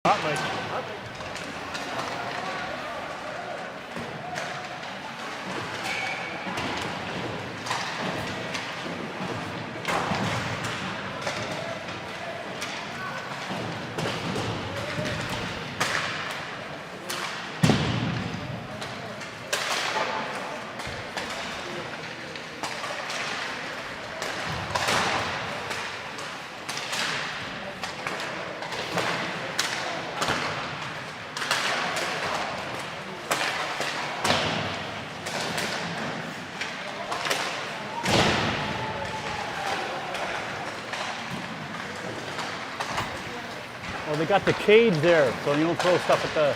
Hot mic. Well, they got the cage there, so you don't throw stuff at the...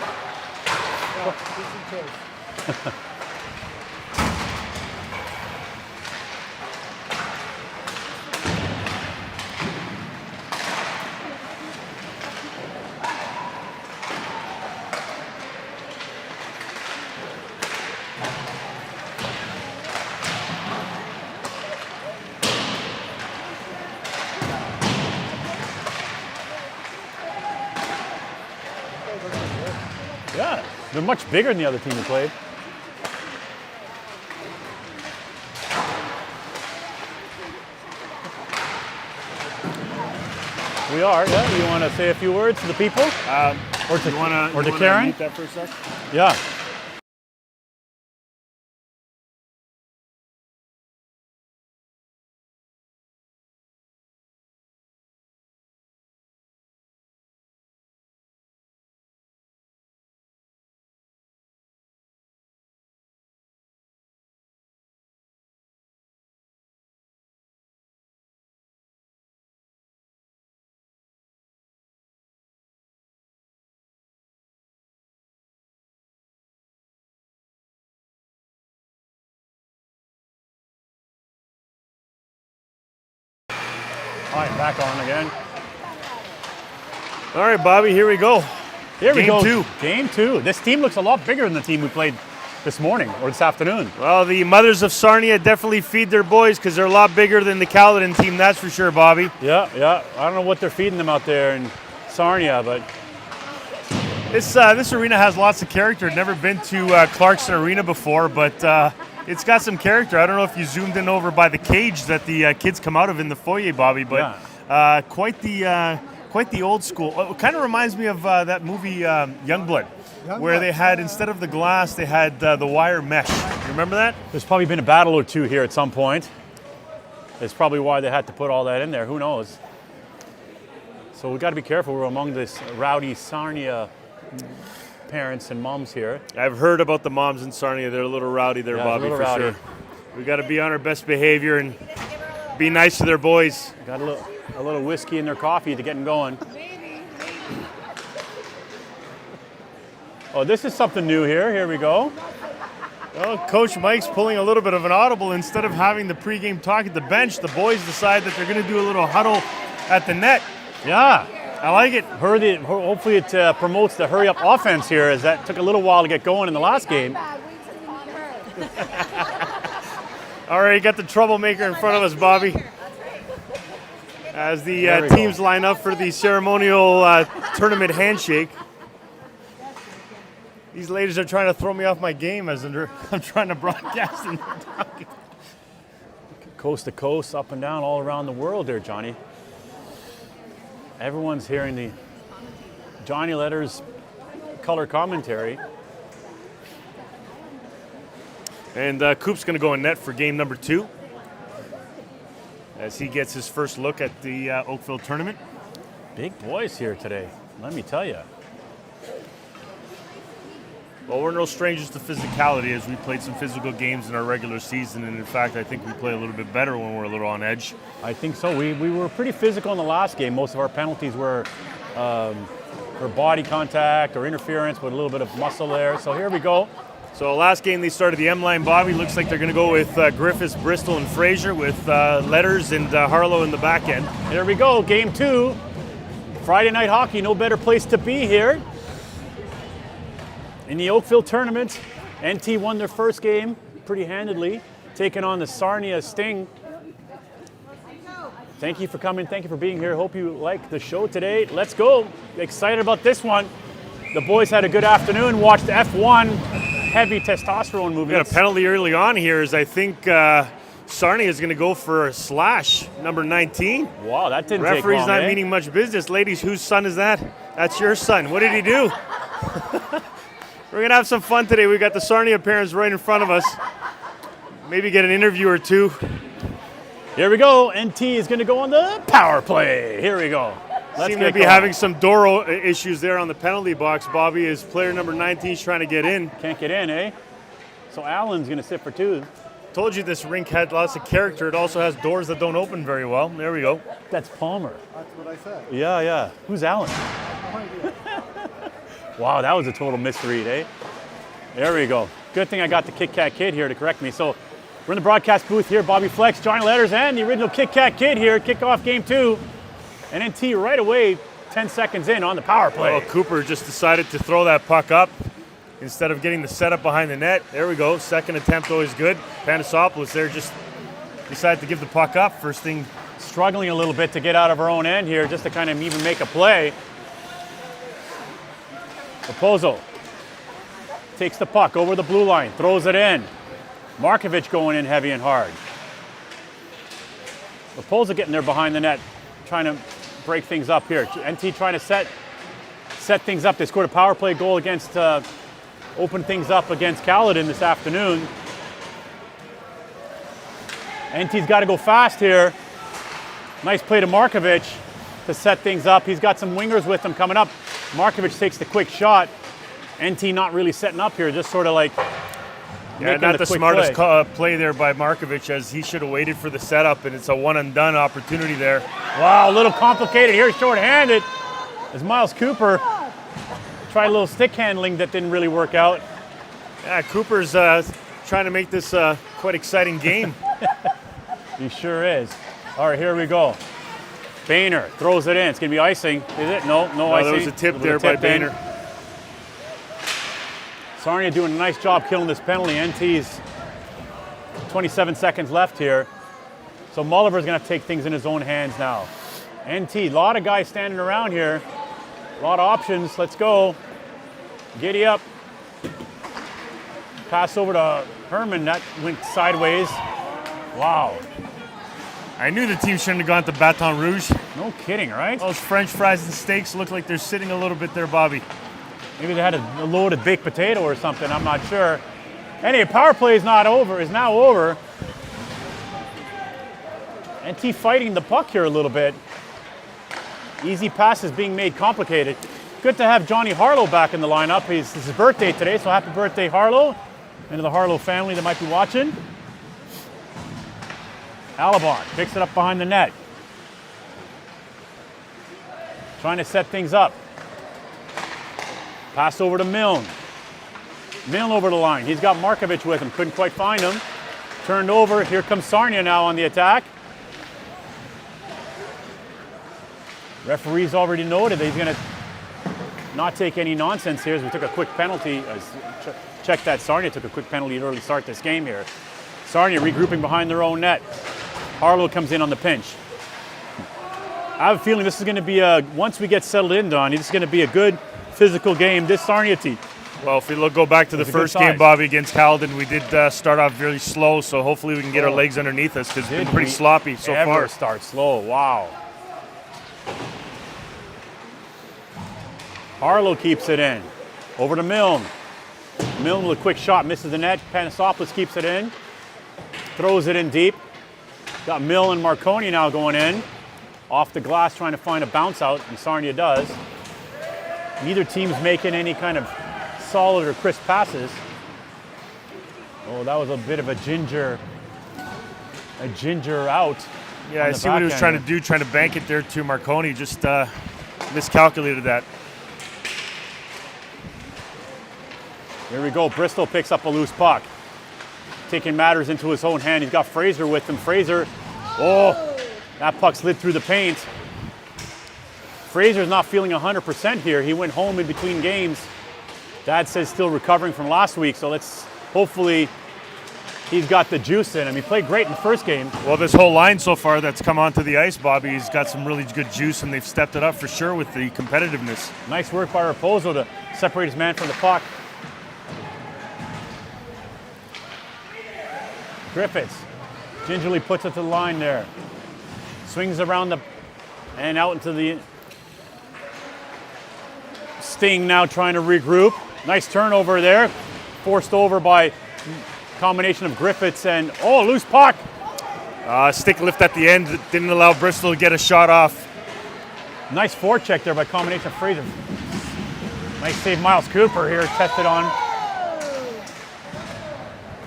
Yeah, they're much bigger than the other team we played. We are, yeah. You want to say a few words to the people? Or to Karen? Mute that for a sec? Yeah. All right, back on again. All right, Bobby, here we go. Here we go. Game 2. Game 2. This team looks a lot bigger than the team we played this morning or this afternoon. Well, the mothers of Sarnia definitely feed their boys because they're a lot bigger than the Caledon team, that's for sure, Bobby. Yeah. I don't know what they're feeding them out there in Sarnia, but This arena has lots of character. I've never been to Clarkson Arena before, but it's got some character. I don't know if you zoomed in over by the cage that the kids come out of in the foyer, Bobby, but quite the old school. It kind of reminds me of that movie Youngblood, where they had, instead of the glass, they had the wire mesh. You remember that? there's probably been a battle or two here at some point. That's probably why they had to put all that in there. Who knows? So we've got to be careful. We're among this rowdy Sarnia parents and moms here. I've heard about the moms in Sarnia. They're a little rowdy there, Bobby, for sure. We got to be on our best behavior and be nice to their boys. Got a little whiskey in their coffee to get them going. Oh, this is something new here. Here we go. Well, Coach Mike's pulling a little bit of an audible. Instead of having the pregame talk at the bench, the boys decide that they're going to do a little huddle at the net. Yeah. I like it. Hopefully it promotes the hurry-up offense here, as that took a little while to get going in the last game. All right, you got the troublemaker in front of us, Bobby. As the teams line up for the ceremonial tournament handshake. These ladies are trying to throw me off my game as I'm trying to broadcast. And Coast to coast, up and down, all around the world there, Johnny. Everyone's hearing the Johnny Letters color commentary. And Coop's going to go in net for game number 2 as he gets his first look at the Oakville tournament. Big boys here today, let me tell you. Well, we're no strangers to physicality, as we played some physical games in our regular season, and in fact, I think we play a little bit better when we're a little on edge. I think so. We were pretty physical in the last game. Most of our penalties were for body contact or interference with a little bit of muscle there. So here we go. So last game they started the M-line, Bobby. Looks like they're going to go with Griffiths, Bristol, and Fraser with Letters and Harlow in the back end. Here we go, game 2. Friday night hockey, no better place to be here. In the Oakville tournament, NT won their first game pretty handedly, taking on the Sarnia Sting. Thank you for coming. Thank you for being here. Hope you like the show today. Let's go. Excited about this one. The boys had a good afternoon. Watched F1. Heavy testosterone movements. We got a penalty early on here as I think Sarnia is going to go for a slash, number 19. Wow, that didn't take long. Referee's not meaning much business. Ladies, whose son is that? That's your son. What did he do? We're going to have some fun today. We got the Sarnia parents right in front of us. Maybe get an interview or two. Here we go. NT is going to go on the power play. Here we go. Seem to be having some door issues there on the penalty box. Bobby is player number 19 is trying to get in. Can't get in, eh? So Allen's going to sit for 2. Told you this rink had lots of character. It also has doors that don't open very well. There we go. That's Palmer. That's what I said. Yeah. Who's Allen? Wow, that was a total misread, eh? There we go. Good thing I got the Kit Kat Kid here to correct me. So we're in the broadcast booth here. Bobby Flex, Johnny Letters, and the original Kit Kat Kid here. Kick off game 2. And NT right away, 10 seconds in on the power play. Well, Cooper just decided to throw that puck up instead of getting the setup behind the net. There we go. Second attempt always good. Panasopoulos there just decided to give the puck up. First thing. Struggling a little bit to get out of our own end here just to kind of even make a play. Raposo takes the puck over the blue line, throws it in. Markovic going in heavy and hard. Raposo getting there behind the net, trying to break things up here. NT trying to set things up. They scored a power play goal against, open things up against Caledon this afternoon. NT's got to go fast here. Nice play to Markovic to set things up. He's got some wingers with him coming up. Markovic takes the quick shot. NT not really setting up here, just sort of like not the smartest play there by Markovic, as he should have waited for the setup, and it's a one and done opportunity there. Wow, a little complicated here, short-handed. As Miles Cooper tried a little stick handling that didn't really work out. Yeah, Cooper's trying to make this quite exciting game. He sure is. All right, here we go. Boehner throws it in. It's going to be icing. Is it? No icing. That was a tip there by Boehner. Sarnia doing a nice job killing this penalty. NT's 27 seconds left here. So Mulliver's going to take things in his own hands now. NT, a lot of guys standing around here. A lot of options. Let's go. Giddy up. Pass over to Herman. That went sideways. Wow. I knew the team shouldn't have gone to Baton Rouge. No kidding, right? Those French fries and steaks look like they're sitting a little bit there, Bobby. Maybe they had a loaded baked potato or something. I'm not sure. Anyway, power play is now over. NT fighting the puck here a little bit. Easy passes being made complicated. Good to have Johnny Harlow back in the lineup. It's his birthday today, so happy birthday, Harlow. And to the Harlow family that might be watching. Alabon picks it up behind the net. Trying to set things up. Pass over to Milne. Milne over the line. He's got Markovic with him. Couldn't quite find him. Turned over. Here comes Sarnia now on the attack. Referee's already noted that he's going to not take any nonsense here as we took a quick penalty. Check that. Sarnia took a quick penalty to early start this game here. Sarnia regrouping behind their own net. Harlow comes in on the pinch. I have a feeling this is going to be once we get settled in, Don, this is going to be a good physical game, this Sarnia team. Well, if we go back to the first game, Bobby, against Caledon, we did start off very slow, so hopefully we can get our legs underneath us because it's been pretty sloppy so far. Start slow, wow. Harlow keeps it in. Over to Milne. Milne with a quick shot, misses the net. Panasopoulos keeps it in. Throws it in deep. Got Milne and Marconi now going in. Off the glass trying to find a bounce out, and Sarnia does. Neither team's making any kind of solid or crisp passes. Oh, that was a bit of a ginger out. Yeah, I see what he was trying to do, trying to bank it there to Marconi, just miscalculated that. Here we go, Bristol picks up a loose puck. Taking matters into his own hand. He's got Fraser with him. Fraser, oh, that puck slid through the paint. Fraser's not feeling 100% here. He went home in between games. Dad says still recovering from last week, so let's hopefully he's got the juice in him. He played great in the first game. Well, this whole line so far that's come onto the ice, Bobby, he's got some really good juice, and they've stepped it up for sure with the competitiveness. Nice work by Raposo to separate his man from the puck. Griffiths gingerly puts it to the line there. Swings around and out into the Sting now trying to regroup. Nice turnover there. Forced over by combination of Griffiths and, loose puck. Stick lift at the end didn't allow Bristol to get a shot off. Nice forecheck there by combination of Fraser. Nice save Miles Cooper here, tested on.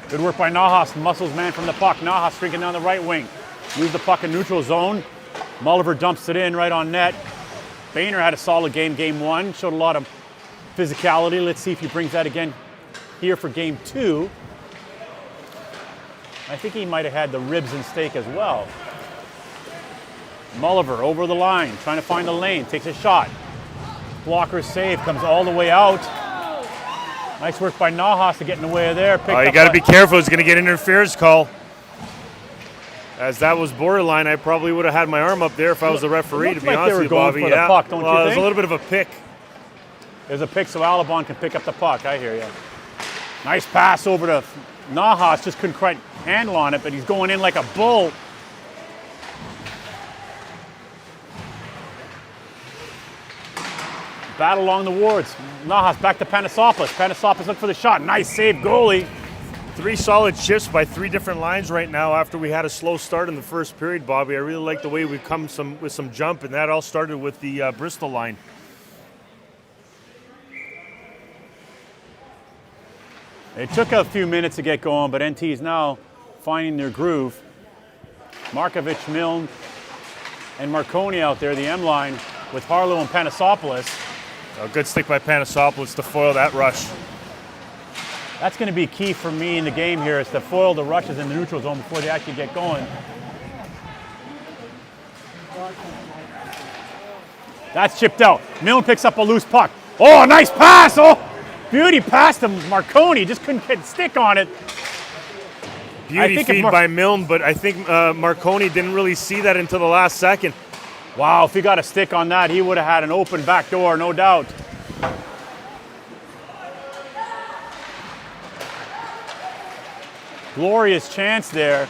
Good work by Nahas, muscles man from the puck. Nahas streaking down the right wing. Moves the puck in neutral zone. Mulliver dumps it in right on net. Boehner had a solid game 1. Showed a lot of physicality. Let's see if he brings that again here for game 2. I think he might have had the ribs and steak as well. Mulliver over the line, trying to find the lane, takes a shot. Blocker save, comes all the way out. Nice work by Nahas to get in the way of there. You got to be careful. He's going to get interference call. As that was borderline, I probably would have had my arm up there if I was the referee, to be honest with you, Bobby. For the puck, don't you think? It was a little bit of a pick. There's a pick so Alabon can pick up the puck. I hear you. Nice pass over to Nahas. Just couldn't quite handle on it, but he's going in like a bull. Battle along the wards. Nahas back to Panasopoulos. Panasopoulos look for the shot. Nice save, goalie. 3 solid shifts by 3 different lines right now after we had a slow start in the first period, Bobby. I really like the way we've come with some jump, and that all started with the Bristol line. It took a few minutes to get going, but NT is now finding their groove. Markovic, Milne, and Marconi out there, the M line, with Harlow and Panasopoulos. A good stick by Panasopoulos to foil that rush. That's going to be key for me in the game here, is to foil the rushes in the neutral zone before they actually get going. That's chipped out. Milne picks up a loose puck. Oh, nice pass! Oh, beauty pass to Marconi. Just couldn't get a stick on it. Beauty feed by Milne, but I think Marconi didn't really see that until the last second. Wow, if he got a stick on that, he would have had an open back door, no doubt. Glorious chance there.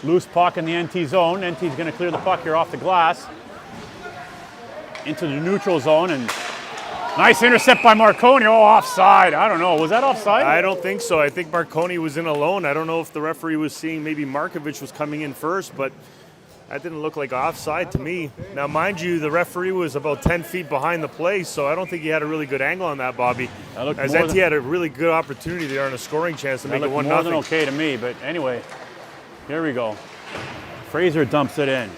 Loose puck in the NT zone. NT's going to clear the puck here off the glass. Into the neutral zone, and nice intercept by Marconi. Oh, offside. I don't know. Was that offside? I don't think so. I think Marconi was in alone. I don't know if the referee was seeing maybe Markovic was coming in first, but that didn't look like offside to me. Now, mind you, the referee was about 10 feet behind the play, so I don't think he had a really good angle on that, Bobby. As NT had a really good opportunity there on a scoring chance to make it 1-0. More than okay to me, but anyway, here we go. Fraser dumps it in.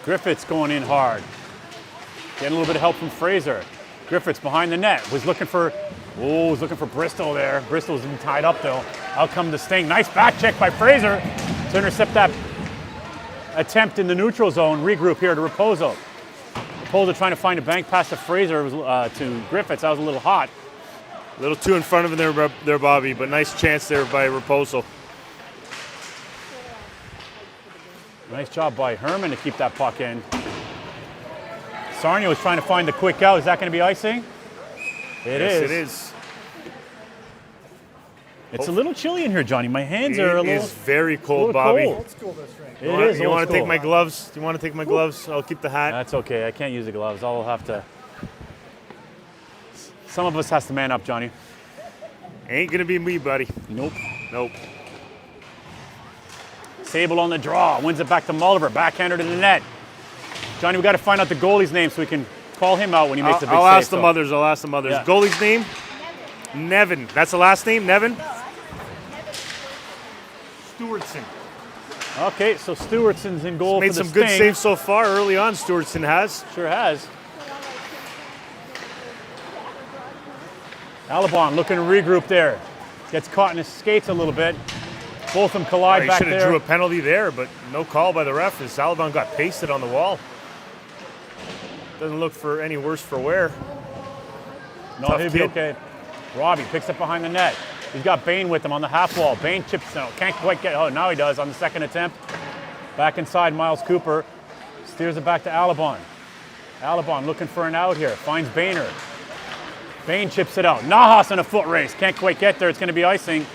Griffiths going in hard. Getting a little bit of help from Fraser. Griffiths behind the net. Was looking for Bristol there. Bristol's tied up though. Out come the Sting. Nice back check by Fraser to intercept that attempt in the neutral zone. Regroup here to Raposo. Raposo trying to find a bank pass to Fraser to Griffiths. That was a little hot. A little too in front of him there, Bobby, but nice chance there by Raposo. Nice job by Herman to keep that puck in. Sarnia was trying to find the quick out. Is that going to be icing? Yes, it is. It's a little chilly in here, Johnny. My hands are a little. It is very cold, Bobby. Cold. Old school, this drink. You want to take my gloves? Do you want to take my gloves? I'll keep the hat. That's okay. I can't use the gloves. I'll have to. Some of us has to man up, Johnny. Ain't gonna be me, buddy. Nope. Nope. Sable on the draw. Wins it back to Mulliver. Backhander to the net. Johnny, we got to find out the goalie's name so we can call him out when he makes a big save. I'll ask the mothers. Yeah. Goalie's name? Nevin. That's the last name, Nevin? Stewartson. Okay, so Stewartson's in goal for the Made some good Sting. saves so far. Early on, Stewartson has. Sure has. Alabon looking to regroup there. Gets caught in his skates a little bit. Both of them collide back there. He should have drew a penalty there, but no call by the ref as Alabon got pasted on the wall. Doesn't look for any worse for wear. No, he'll be okay. Robbie picks it behind the net. He's got Bain with him on the half wall. Bain chips out. Can't quite get. Oh, now he does on the second attempt. Back inside, Miles Cooper steers it back to Alabon. Alabon looking for an out here. Finds Boehner. Bain chips it out. Nahas in a foot race. Can't quite get there. It's going to be icing.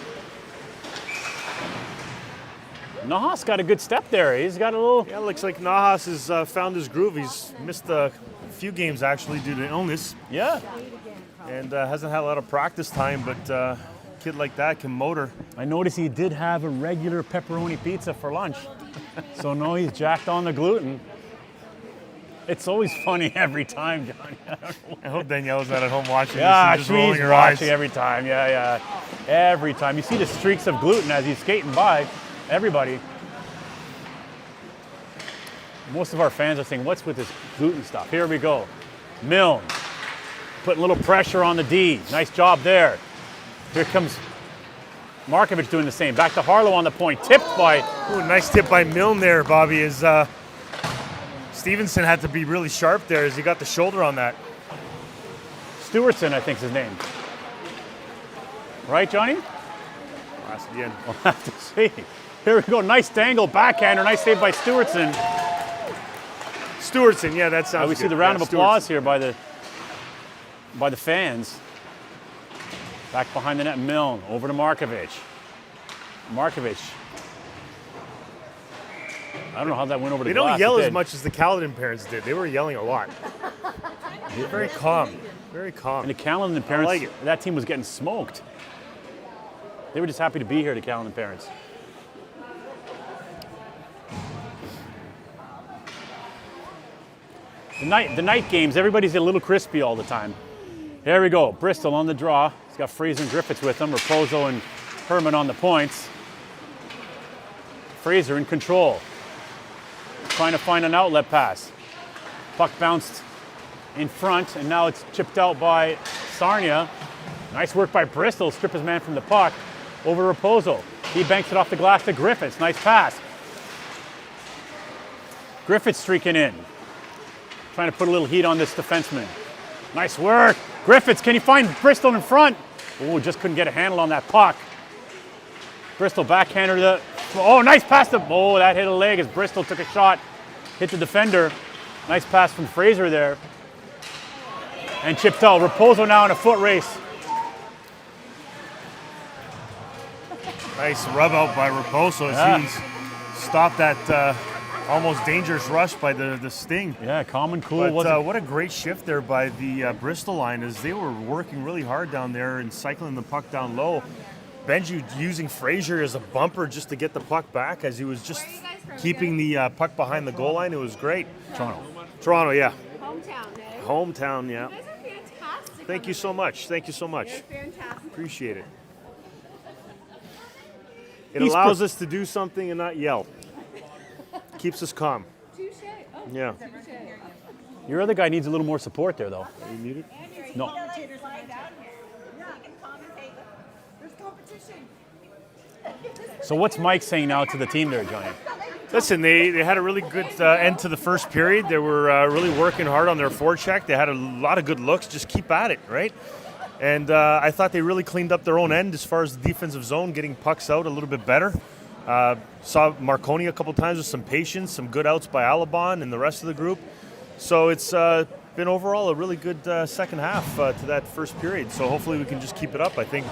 Nahas got a good step there. He's got a little. Yeah, looks like Nahas has found his groove. He's missed a few games actually due to illness. Yeah. And hasn't had a lot of practice time, but a kid like that can motor. I noticed he did have a regular pepperoni pizza for lunch. So no, he's jacked on the gluten. It's always funny every time, Johnny. I hope Danielle's not at home watching Yeah, this she's and just rolling her watching eyes. every time. Yeah. Every time. You see the streaks of gluten as he's skating by. Everybody. Most of our fans are saying, what's with this gluten stuff? Here we go. Milne. Putting a little pressure on the D. Nice job there. Here comes Markovic doing the same. Back to Harlow on the point. Tipped by... Ooh, nice tip by Milne there, Bobby. Stevenson had to be really sharp there as he got the shoulder on that. Stewartson, I think's his name. Right, Johnny? Last again. We'll have to see. Here we go. Nice dangle backhander. Nice save by Stewartson. Stewartson, yeah, that sounds We good. see the round Yeah, of applause here by the fans. Back behind the net, Milne. Over to Markovic. Markovic. I don't know how that went over the They glass. don't yell It as did. much as the Caledon parents did. They were yelling a lot. Very calm. Very calm. And the Caledon parents, like it. that team was getting smoked. They were just happy to be here, the Caledon parents. The night games, everybody's a little crispy all the time. Here we go. Bristol on the draw. He's got Fraser and Griffiths with him. Raposo and Herman on the points. Fraser in control. Trying to find an outlet pass. Puck bounced in front, and now it's chipped out by Sarnia. Nice work by Bristol. Strip his man from the puck. Over to Raposo. He banks it off the glass to Griffiths. Nice pass. Griffiths streaking in. Trying to put a little heat on this defenseman. Nice work. Griffiths, can you find Bristol in front? Oh, just couldn't get a handle on that puck. Bristol backhander to the... Oh, nice pass to... Oh, that hit a leg as Bristol took a shot. Hit the defender. Nice pass from Fraser there. And chipped out. Raposo now in a foot race. Nice rub out by Raposo as he's stopped that almost dangerous rush by the Sting. Yeah, calm and cool. But what a great shift there by the Bristol line as they were working really hard down there and cycling the puck down low. Benji using Fraser as a bumper just to get the puck back as he was just keeping the puck behind the goal line. It was great. Toronto, yeah. Hometown, eh? Hometown, yeah. You guys are fantastic. Thank you so much. Thank you so much. You're fantastic. Appreciate it. It allows us to do something and not yell. Keeps us calm. Touche. Oh, Yeah. touche. Your other guy needs a little more support there, though. Are you muted? No. Commentators lie down here. You can commentate. There's competition. So what's Mike saying now to the team there, Johnny? Listen, they had a really good end to the first period. They were really working hard on their forecheck. They had a lot of good looks. Just keep at it, right? And I thought they really cleaned up their own end as far as the defensive zone, getting pucks out a little bit better. Saw Marconi a couple times with some patience, some good outs by Alabon and the rest of the group. So it's been overall a really good second half to that first period. So hopefully we can just keep it up. I think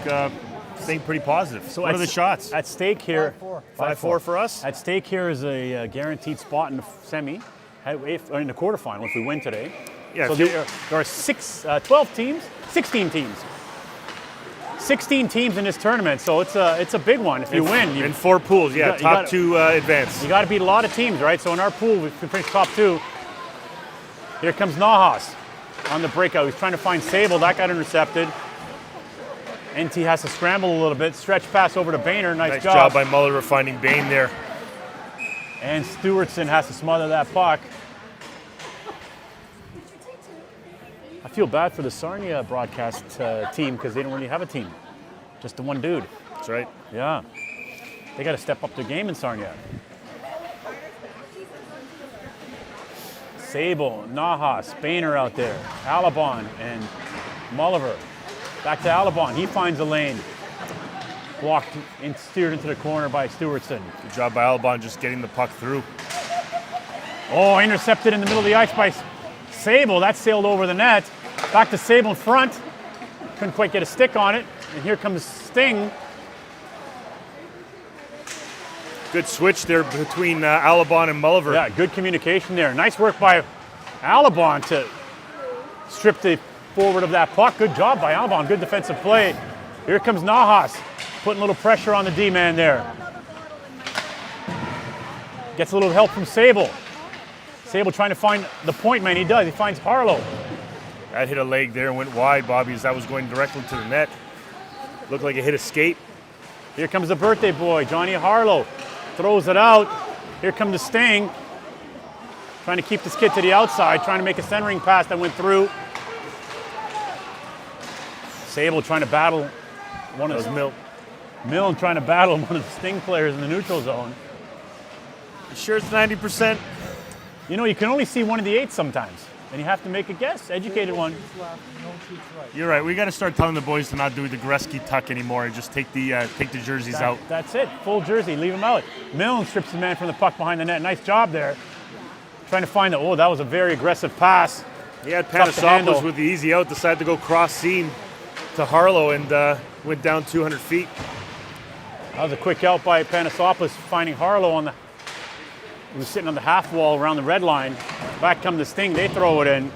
staying pretty positive. So what are the shots? At stake here, 5-4 for us. At stake here is a guaranteed spot in the semi, or in the quarterfinal if we win today. Yeah, So there are 16 teams. 16 teams in this tournament, so it's a big one. If you win, in 4 pools, yeah, you top got- 2 advance. you got to beat a lot of teams, right? So in our pool, if we finish top 2, here comes Nahas on the breakout. He's trying to find Sable. That got intercepted. NT has to scramble a little bit. Stretch pass over to Boehner. Nice job by Muller of finding Bain there. And Stewartson has to smother that puck. I feel bad for the Sarnia broadcast team because they don't really have a team. Just the one dude. That's right. Yeah. They got to step up their game in Sarnia. Sable, Nahas, Boehner out there, Alabon, and Mulliver. Back to Alabon. He finds a lane. Blocked and steered into the corner by Stewartson. Good job by Alabon just getting the puck through. Oh, intercepted in the middle of the ice by Sable. That sailed over the net. Back to Sable in front. Couldn't quite get a stick on it. And here comes Sting. Good switch there between Alabon and Mulliver. Yeah, good communication there. Nice work by Alabon to strip the forward of that puck. Good job by Alabon. Good defensive play. Here comes Nahas, putting a little pressure on the D-man there. Gets a little help from Sable. Sable trying to find the point man. He does. He finds Harlow. That hit a leg there and went wide, Bobby, as that was going directly to the net. Looked like it hit a skate. Here comes the birthday boy, Johnny Harlow. Throws it out. Here comes the Sting. Trying to keep this kid to the outside, trying to make a centering pass that went through. Sable trying to battle one of those. Milne trying to battle one of the Sting players in the neutral zone. You sure it's 90%? You know, you can only see one of the eight sometimes, and you have to make a guess, educated one. You're right. We got to start telling the boys to not do the Gretzky tuck anymore and just take the jerseys out. That's it. Full jersey. Leave them out. Milne strips the man from the puck behind the net. Nice job there. Trying to find that was a very aggressive pass. He had Panasopoulos with the easy out, decided to go cross seam to Harlow and went down 200 feet. That was a quick out by Panasopoulos, finding Harlow he was sitting on the half wall around the red line. Back come the Sting, they throw it in.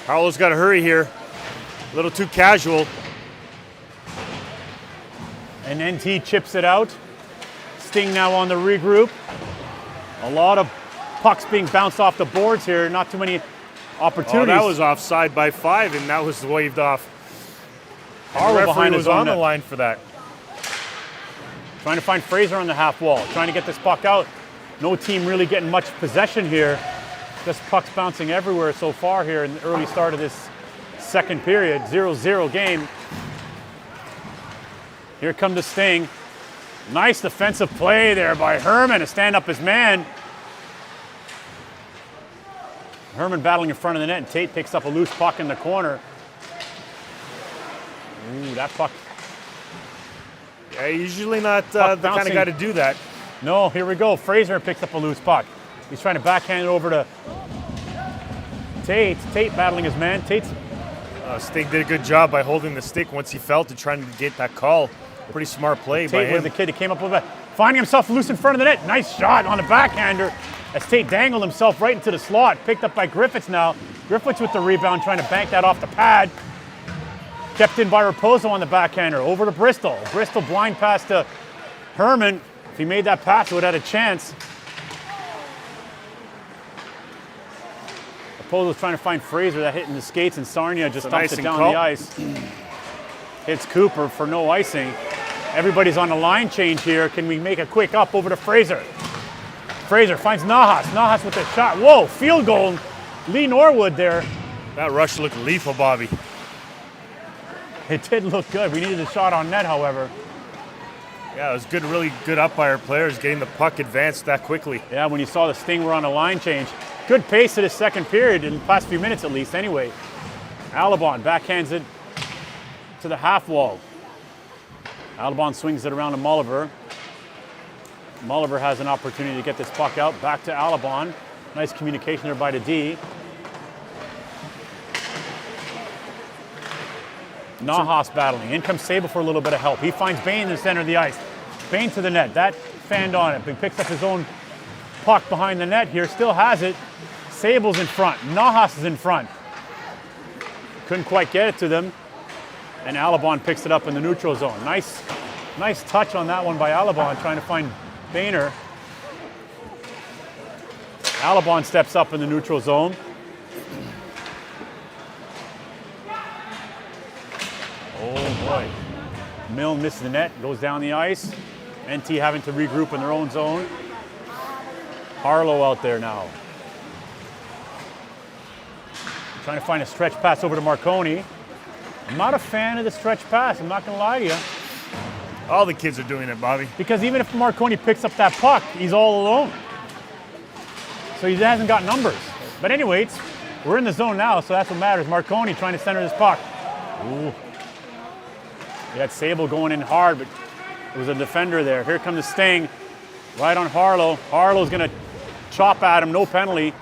Harlow's got to hurry here. A little too casual. And NT chips it out. Sting now on the regroup. A lot of pucks being bounced off the boards here. Not too many opportunities. Oh, that was offside by 5, and that was waved off. Harlow behind was on the line for that. Trying to find Fraser on the half wall. Trying to get this puck out. No team really getting much possession here. Just pucks bouncing everywhere so far here in the early start of this second period. 0-0 game. Here come the Sting. Nice defensive play there by Herman to stand up his man. Herman battling in front of the net, and Tate picks up a loose puck in the corner. Ooh, that puck. Yeah, usually not the kind of guy to do that. No, here we go. Fraser picks up a loose puck. He's trying to backhand it over to Tate. Tate battling his man. Sting did a good job by holding the stick once he felt and trying to get that call. Pretty smart play by him. Tate was the kid that came up with it, finding himself loose in front of the net. Nice shot on the backhander as Tate dangled himself right into the slot. Picked up by Griffiths now. Griffiths with the rebound, trying to bank that off the pad. Kept in by Raposo on the backhander. Over to Bristol. Bristol blind pass to Herman. If he made that pass, he would have had a chance. Raposo's trying to find Fraser. That hit in the skates, and Sarnia just dumps it down the ice. Hits Cooper for no icing. Everybody's on the line change here. Can we make a quick up over to Fraser? Fraser finds Nahas. Nahas with the shot. Whoa, field goal. Lee Norwood there. That rush looked lethal, Bobby. It did look good. We needed a shot on net, however. Yeah, it was good, really good up by our players getting the puck advanced that quickly. Yeah, when you saw the Sting were on a line change. Good pace to the second period, in the past few minutes at least anyway. Alabon backhands it to the half wall. Alabon swings it around to Mulliver. Mulliver has an opportunity to get this puck out. Back to Alabon. Nice communication there by the D. Nahas battling. In comes Sable for a little bit of help. He finds Bain in the center of the ice. Bain to the net. That fanned on it. But he picks up his own puck behind the net here. Still has it. Sable's in front. Nahas is in front. Couldn't quite get it to them. And Alabon picks it up in the neutral zone. Nice touch on that one by Alabon, trying to find Boehner. Alabon steps up in the neutral zone. Oh boy. Milne misses the net, goes down the ice. NT having to regroup in their own zone. Harlow out there now. Trying to find a stretch pass over to Marconi. I'm not a fan of the stretch pass, I'm not going to lie to you. All the kids are doing it, Bobby. Because even if Marconi picks up that puck, he's all alone. So he hasn't got numbers. But anyways, we're in the zone now, so that's what matters. Marconi trying to center this puck. Ooh. You had Sable going in hard, but there was a defender there. Here comes the Sting, right on Harlow. Harlow's going to chop at him, no penalty.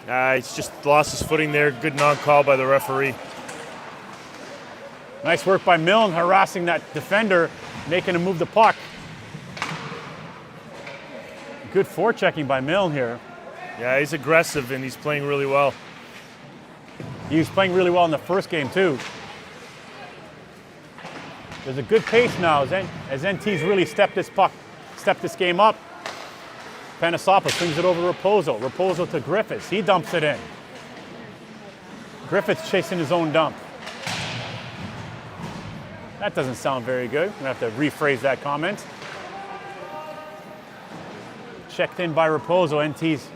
He's just lost his footing there. Good non-call by the referee. Nice work by Milne, harassing that defender, making him move the puck. Good forechecking by Milne here. Yeah, he's aggressive and he's playing really well. He was playing really well in the first game too. There's a good pace now as NT's really stepped this game up. Panisapa swings it over to Raposo. Raposo to Griffiths. He dumps it in. Griffiths chasing his own dump. That doesn't sound very good. I'm going to have to rephrase that comment. Checked in by Raposo. NT's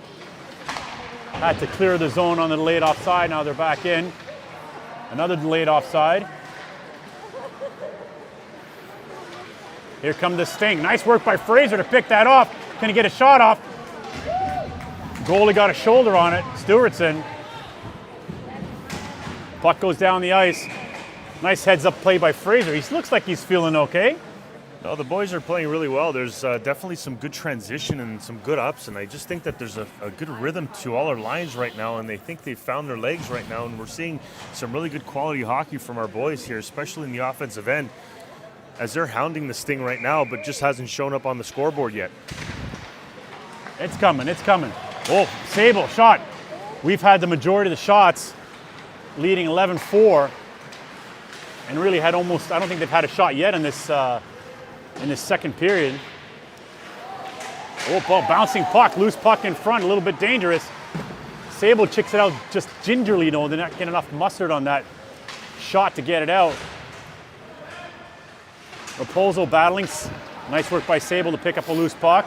had to clear the zone on the delayed offside. Now they're back in. Another delayed offside. Here comes the Sting. Nice work by Fraser to pick that off. Can he get a shot off? Goalie got a shoulder on it. Stewartson. Puck goes down the ice. Nice heads-up play by Fraser. He looks like he's feeling okay. No, the boys are playing really well. There's definitely some good transition and some good ups, and I just think that there's a good rhythm to all our lines right now, and they think they've found their legs right now, and we're seeing some really good quality hockey from our boys here, especially in the offensive end, as they're hounding the Sting right now, but just hasn't shown up on the scoreboard yet. It's coming, it's coming. Oh, Sable, shot. We've had the majority of the shots, leading 11-4, and really had almost, I don't think they've had a shot yet in this second period. Oh, bouncing puck, loose puck in front, a little bit dangerous. Sable chicks it out just gingerly, though. They're not getting enough mustard on that shot to get it out. Raposo battling. Nice work by Sable to pick up a loose puck.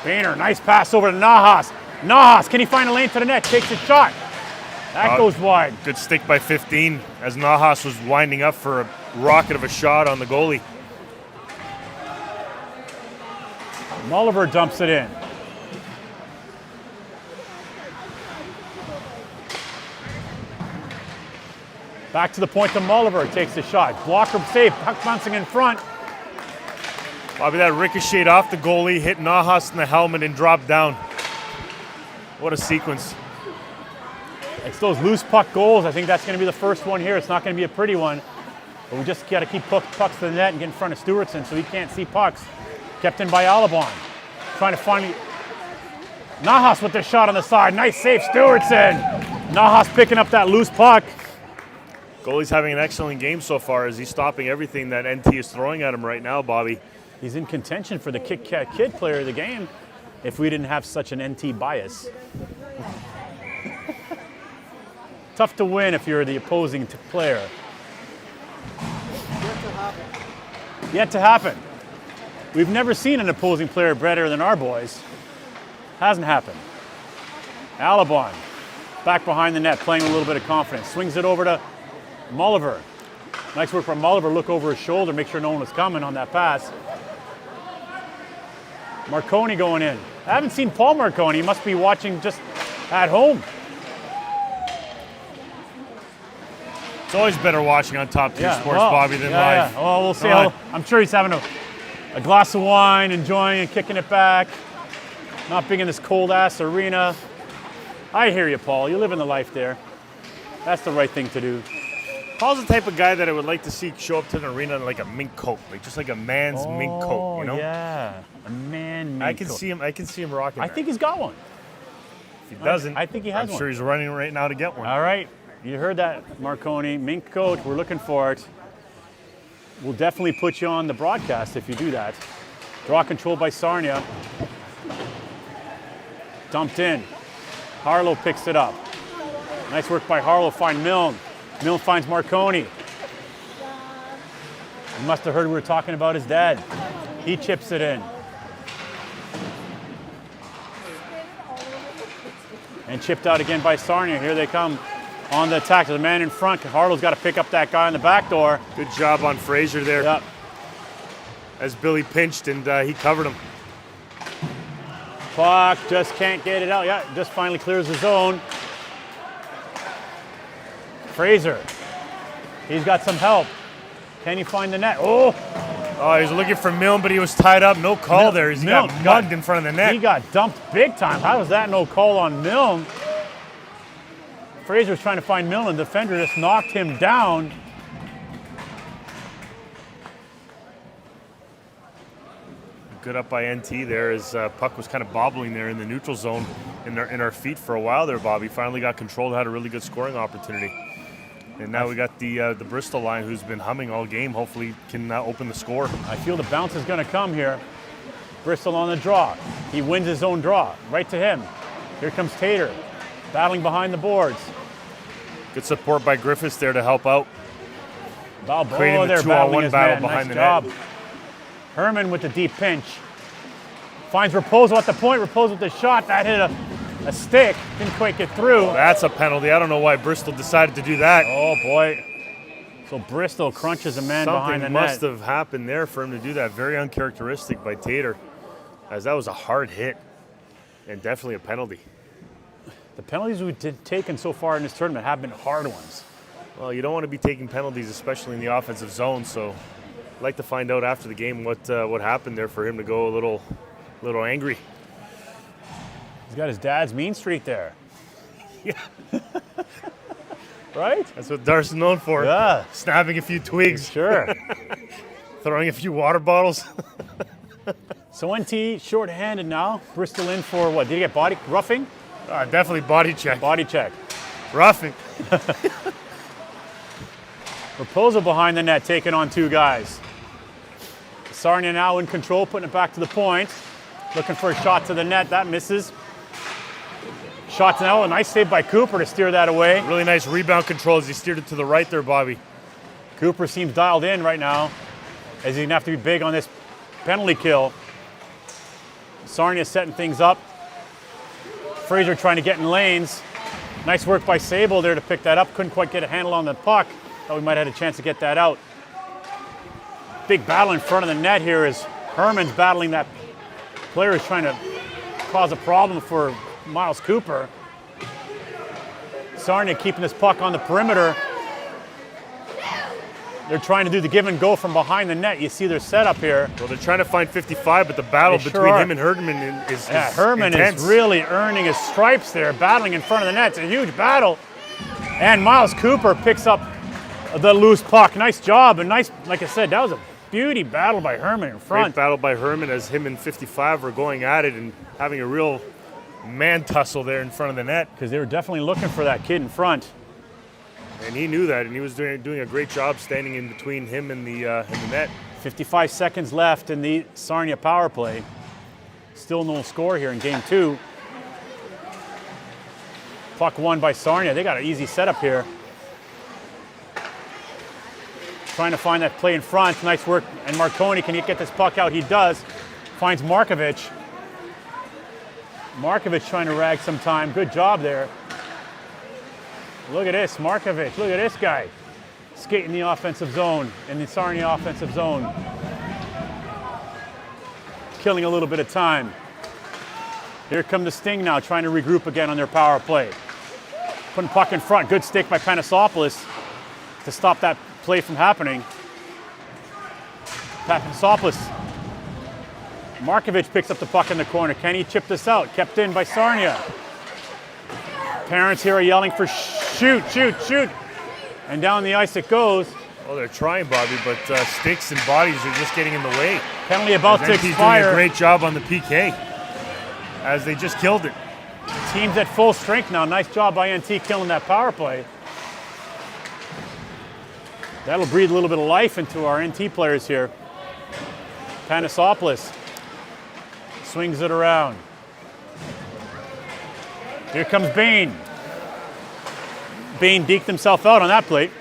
Painter, nice pass over to Nahas. Nahas, can he find a lane to the net? Takes a shot. That goes wide. Good stick by 15 as Nahas was winding up for a rocket of a shot on the goalie. Mulliver dumps it in. Back to the point to Mulliver, takes the shot. Blocker save, puck bouncing in front. Bobby, that ricocheted off the goalie, hit Nahas in the helmet and dropped down. What a sequence. It's those loose puck goals. I think that's going to be the first one here. It's not going to be a pretty one. But we just got to keep pucks to the net and get in front of Stewartson so he can't see pucks. Kept in by Alabon. Trying to find Nahas with the shot on the side. Nice save, Stewartson. Nahas picking up that loose puck. Goalie's having an excellent game so far as he's stopping everything that NT is throwing at him right now, Bobby. He's in contention for the Kit Kat Kid player of the game if we didn't have such an NT bias. Tough to win if you're the opposing player. Yet to happen. We've never seen an opposing player better than our boys. Hasn't happened. Alabon, back behind the net, playing with a little bit of confidence. Swings it over to Mulliver. Nice work from Mulliver. Look over his shoulder, make sure no one was coming on that pass. Marconi going in. I haven't seen Paul Marconi. He must be watching just at home. It's always better watching on Top Tier Sports, Bobby, than live. Yeah. Well, we'll see. I'm sure he's having a glass of wine, enjoying and kicking it back. Not being in this cold-ass arena. I hear you, Paul. You live in the life there. That's the right thing to do. Paul's the type of guy that I would like to see show up to an arena in like a mink coat, like just like a man's mink coat, you know? Yeah, a man mink coat. I can see him rocking that. I think he's got one. If he doesn't, I think he has I'm one. sure he's running right now to get one. All right, you heard that, Marconi. Mink coat, we're looking for it. We'll definitely put you on the broadcast if you do that. Draw control by Sarnia. Dumped in. Harlow picks it up. Nice work by Harlow, find Milne. Milne finds Marconi. He must have heard we were talking about his dad. He chips it in. And chipped out again by Sarnia. Here they come on the attack. There's a man in front. Harlow's got to pick up that guy on the back door. Good job on Fraser there. Yep. As Billy pinched and he covered him. Puck just can't get it out. Yeah, just finally clears the zone. Fraser, he's got some help. Can he find the net? Oh, Oh, he's looking for Milne, but he was tied up. No call there. He got Milne mugged in front of the net. he got dumped big time. How was that no call on Milne? Fraser was trying to find Milne, and the defender just knocked him down. Good up by NT there as puck was kind of bobbling there in the neutral zone in our feet for a while there, Bobby. Finally got control, had a really good scoring opportunity. And now we got the Bristol line who's been humming all game. Hopefully can open the score. I feel the bounce is going to come here. Bristol on the draw. He wins his own draw. Right to him. Here comes Tater, battling behind the boards. Good support by Griffiths there to help out. Creating the They're 2-on-1 battling his battle man. behind Nice the job. net. Herman with the deep pinch. Finds Raposo at the point. Raposo with the shot. That hit a stick. Didn't quite get through. That's a penalty. I don't know why Bristol decided to do that. Oh, boy. So Bristol crunches a man behind the Something net. must have happened there for him to do that. Very uncharacteristic by Tater, as that was a hard hit and definitely a penalty. The penalties we've taken so far in this tournament have been hard ones. Well, you don't want to be taking penalties, especially in the offensive zone. So, I'd like to find out after the game what happened there for him to go a little angry. He's got his dad's mean streak there. Yeah, Right? that's what Dar's known for. Yeah. Snapping a few twigs, Sure. throwing a few water bottles. So NT short-handed now. Bristol in for what? Did he get body roughing? Definitely body check. Body check. Roughing. Raposo behind the net, taking on two guys. Sarnia now in control, putting it back to the point. Looking for a shot to the net. That misses. Shot to now. A nice save by Cooper to steer that away. Really nice rebound control as he steered it to the right there, Bobby. Cooper seems dialed in right now, as he's going to have to be big on this penalty kill. Sarnia setting things up. Fraser trying to get in lanes. Nice work by Sable there to pick that up. Couldn't quite get a handle on the puck. Thought we might have had a chance to get that out. Big battle in front of the net here as Herman's battling that player is trying to cause a problem for Miles Cooper. Sarnia keeping this puck on the perimeter. They're trying to do the give and go from behind the net. You see their setup here. Well, they're trying to find 55, but the battle They sure between are. him and Herman is Herman intense. is really earning his stripes there, battling in front of the net. It's a huge battle. And Miles Cooper picks up the loose puck. Nice job. And nice, like I said, that was a beauty battle by Herman in Great front. battle by Herman as him and 55 were going at it and having a real man tussle there in front of the net. Because they were definitely looking for that kid in front. And he knew that, and he was doing a great job standing in between him and the net. 55 seconds left in the Sarnia power play. Still no score here in game two. Puck won by Sarnia. They got an easy setup here. Trying to find that play in front. Nice work. And Marconi, can he get this puck out? He does. Finds Markovic. Markovic trying to rag some time. Good job there. Look at this, Markovic. Look at this guy. Skating the offensive zone, in the Sarnia offensive zone. Killing a little bit of time. Here come the Sting now, trying to regroup again on their power play. Putting puck in front. Good stick by Panasopoulos to stop that play from happening. Panasopoulos. Markovic picks up the puck in the corner. Can he chip this out? Kept in by Sarnia. Parents here are yelling for shoot, shoot, shoot. And down the ice it goes. Well, they're trying, Bobby, but sticks and bodies are just getting in the way. Penalty about to NT's doing expire. a great job on the PK as they just killed it. Team's at full strength now. Nice job by NT killing that power play. That'll breathe a little bit of life into our NT players here. Panasopoulos swings it around. Here comes Bain. Bain deked himself out on that plate.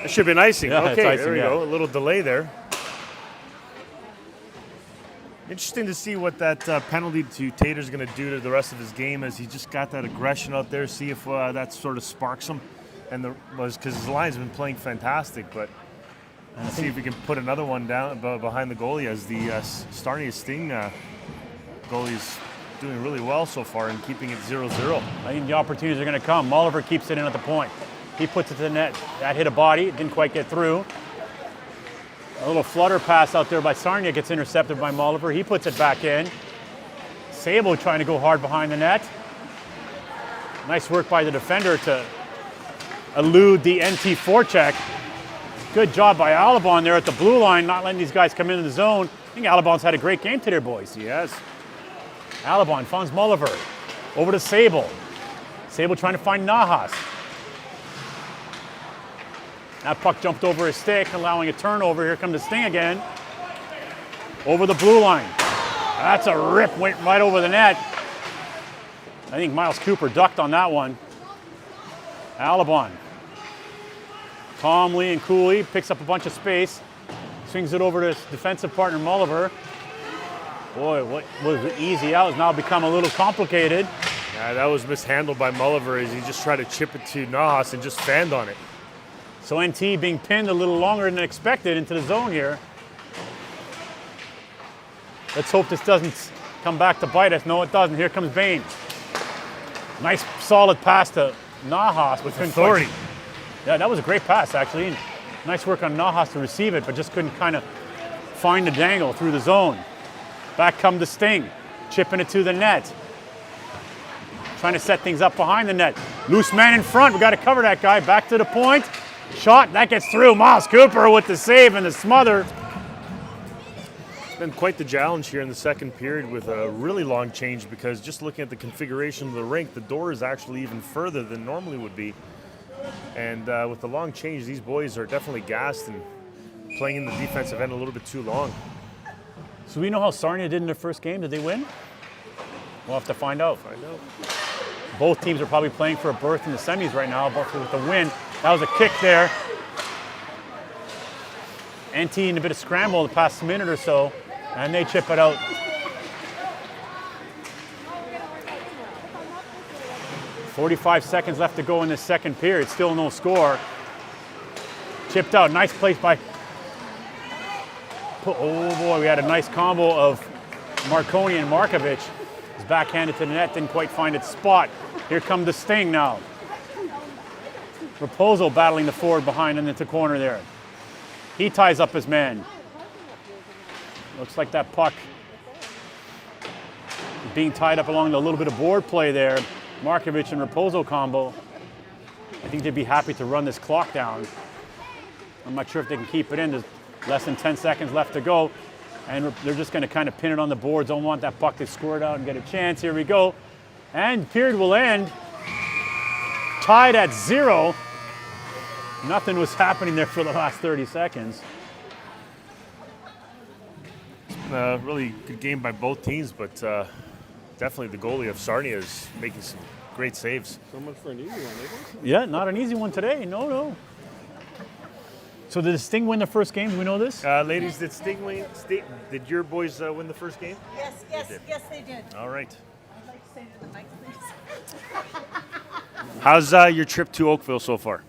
It should be an icing. Yeah, it's Okay, icing, there we yeah. go. A little delay there. Interesting to see what that penalty to Tater's going to do to the rest of his game as he just got that aggression out there. See if that sort of sparks him. And because his line's been playing fantastic, but see if we can put another one down behind the goalie as the Sarnia Sting goalie is doing really well so far and keeping it 0-0. I think the opportunities are going to come. Molliver keeps it in at the point. He puts it to the net. That hit a body. It didn't quite get through. A little flutter pass out there by Sarnia gets intercepted by Molliver. He puts it back in. Sabo trying to go hard behind the net. Nice work by the defender to elude the NT forecheck. Good job by Alabon there at the blue line, not letting these guys come into the zone. I think Alabon's had a great game today, boys. He has. Alabon finds Molliver. Over to Sable. Sable trying to find Nahas. That puck jumped over his stick, allowing a turnover. Here comes the Sting again. Over the blue line. That's a rip, went right over the net. I think Miles Cooper ducked on that one. Alabon. Calmly and coolly picks up a bunch of space. Swings it over to his defensive partner, Molliver. Boy, what was easy out has now become a little complicated. Yeah, that was mishandled by Molliver as he just tried to chip it to Nahas and just fanned on it. So NT being pinned a little longer than expected into the zone here. Let's hope this doesn't come back to bite us. No, it doesn't. Here comes Bain. Nice solid pass to Nahas with authority. Yeah, that was a great pass actually. And nice work on Nahas to receive it, but just couldn't kind of find the dangle through the zone. Back come the Sting, chipping it to the net. Trying to set things up behind the net. Loose man in front, we got to cover that guy. Back to the point. Shot, that gets through. Miles Cooper with the save and the smother. It's been quite the challenge here in the second period with a really long change because just looking at the configuration of the rink, the door is actually even further than normally would be. And with the long change, these boys are definitely gassed and playing in the defensive end a little bit too long. So we know how Sarnia did in their first game. Did they win? We'll have to find out. Both teams are probably playing for a berth in the semis right now, but with the win. That was a kick there. NT in a bit of scramble the past minute or so, and they chip it out. "45 seconds left to go in this second period. Still no score. Chipped out. Nice place by... Oh boy, we had a nice combo of Marconi and Markovic. His backhanded to the net, didn't quite find its spot. Here comes the Sting now. Raposo battling the forward behind and into the corner there. He ties up his man. Looks like that puck is being tied up along a little bit of board play there. Markovic and Raposo combo. I think they'd be happy to run this clock down. I'm not sure if they can keep it in. There's less than 10 seconds left to go. And they're just going to kind of pin it on the boards. Don't want that puck to squirt out and get a chance. Here we go. And period will end. Tied at 0. Nothing was happening there for the last 30 seconds. It's been a really good game by both teams, but definitely the goalie of Sarnia is making some great saves. So much for an easy one, isn't it? Yeah, not an easy one today. No. So did the Sting win the first game? Do we know this? Ladies, did your boys win the first game? Yes, they did. All right. I'd like to say to the mic, please. How's your trip to Oakville so far?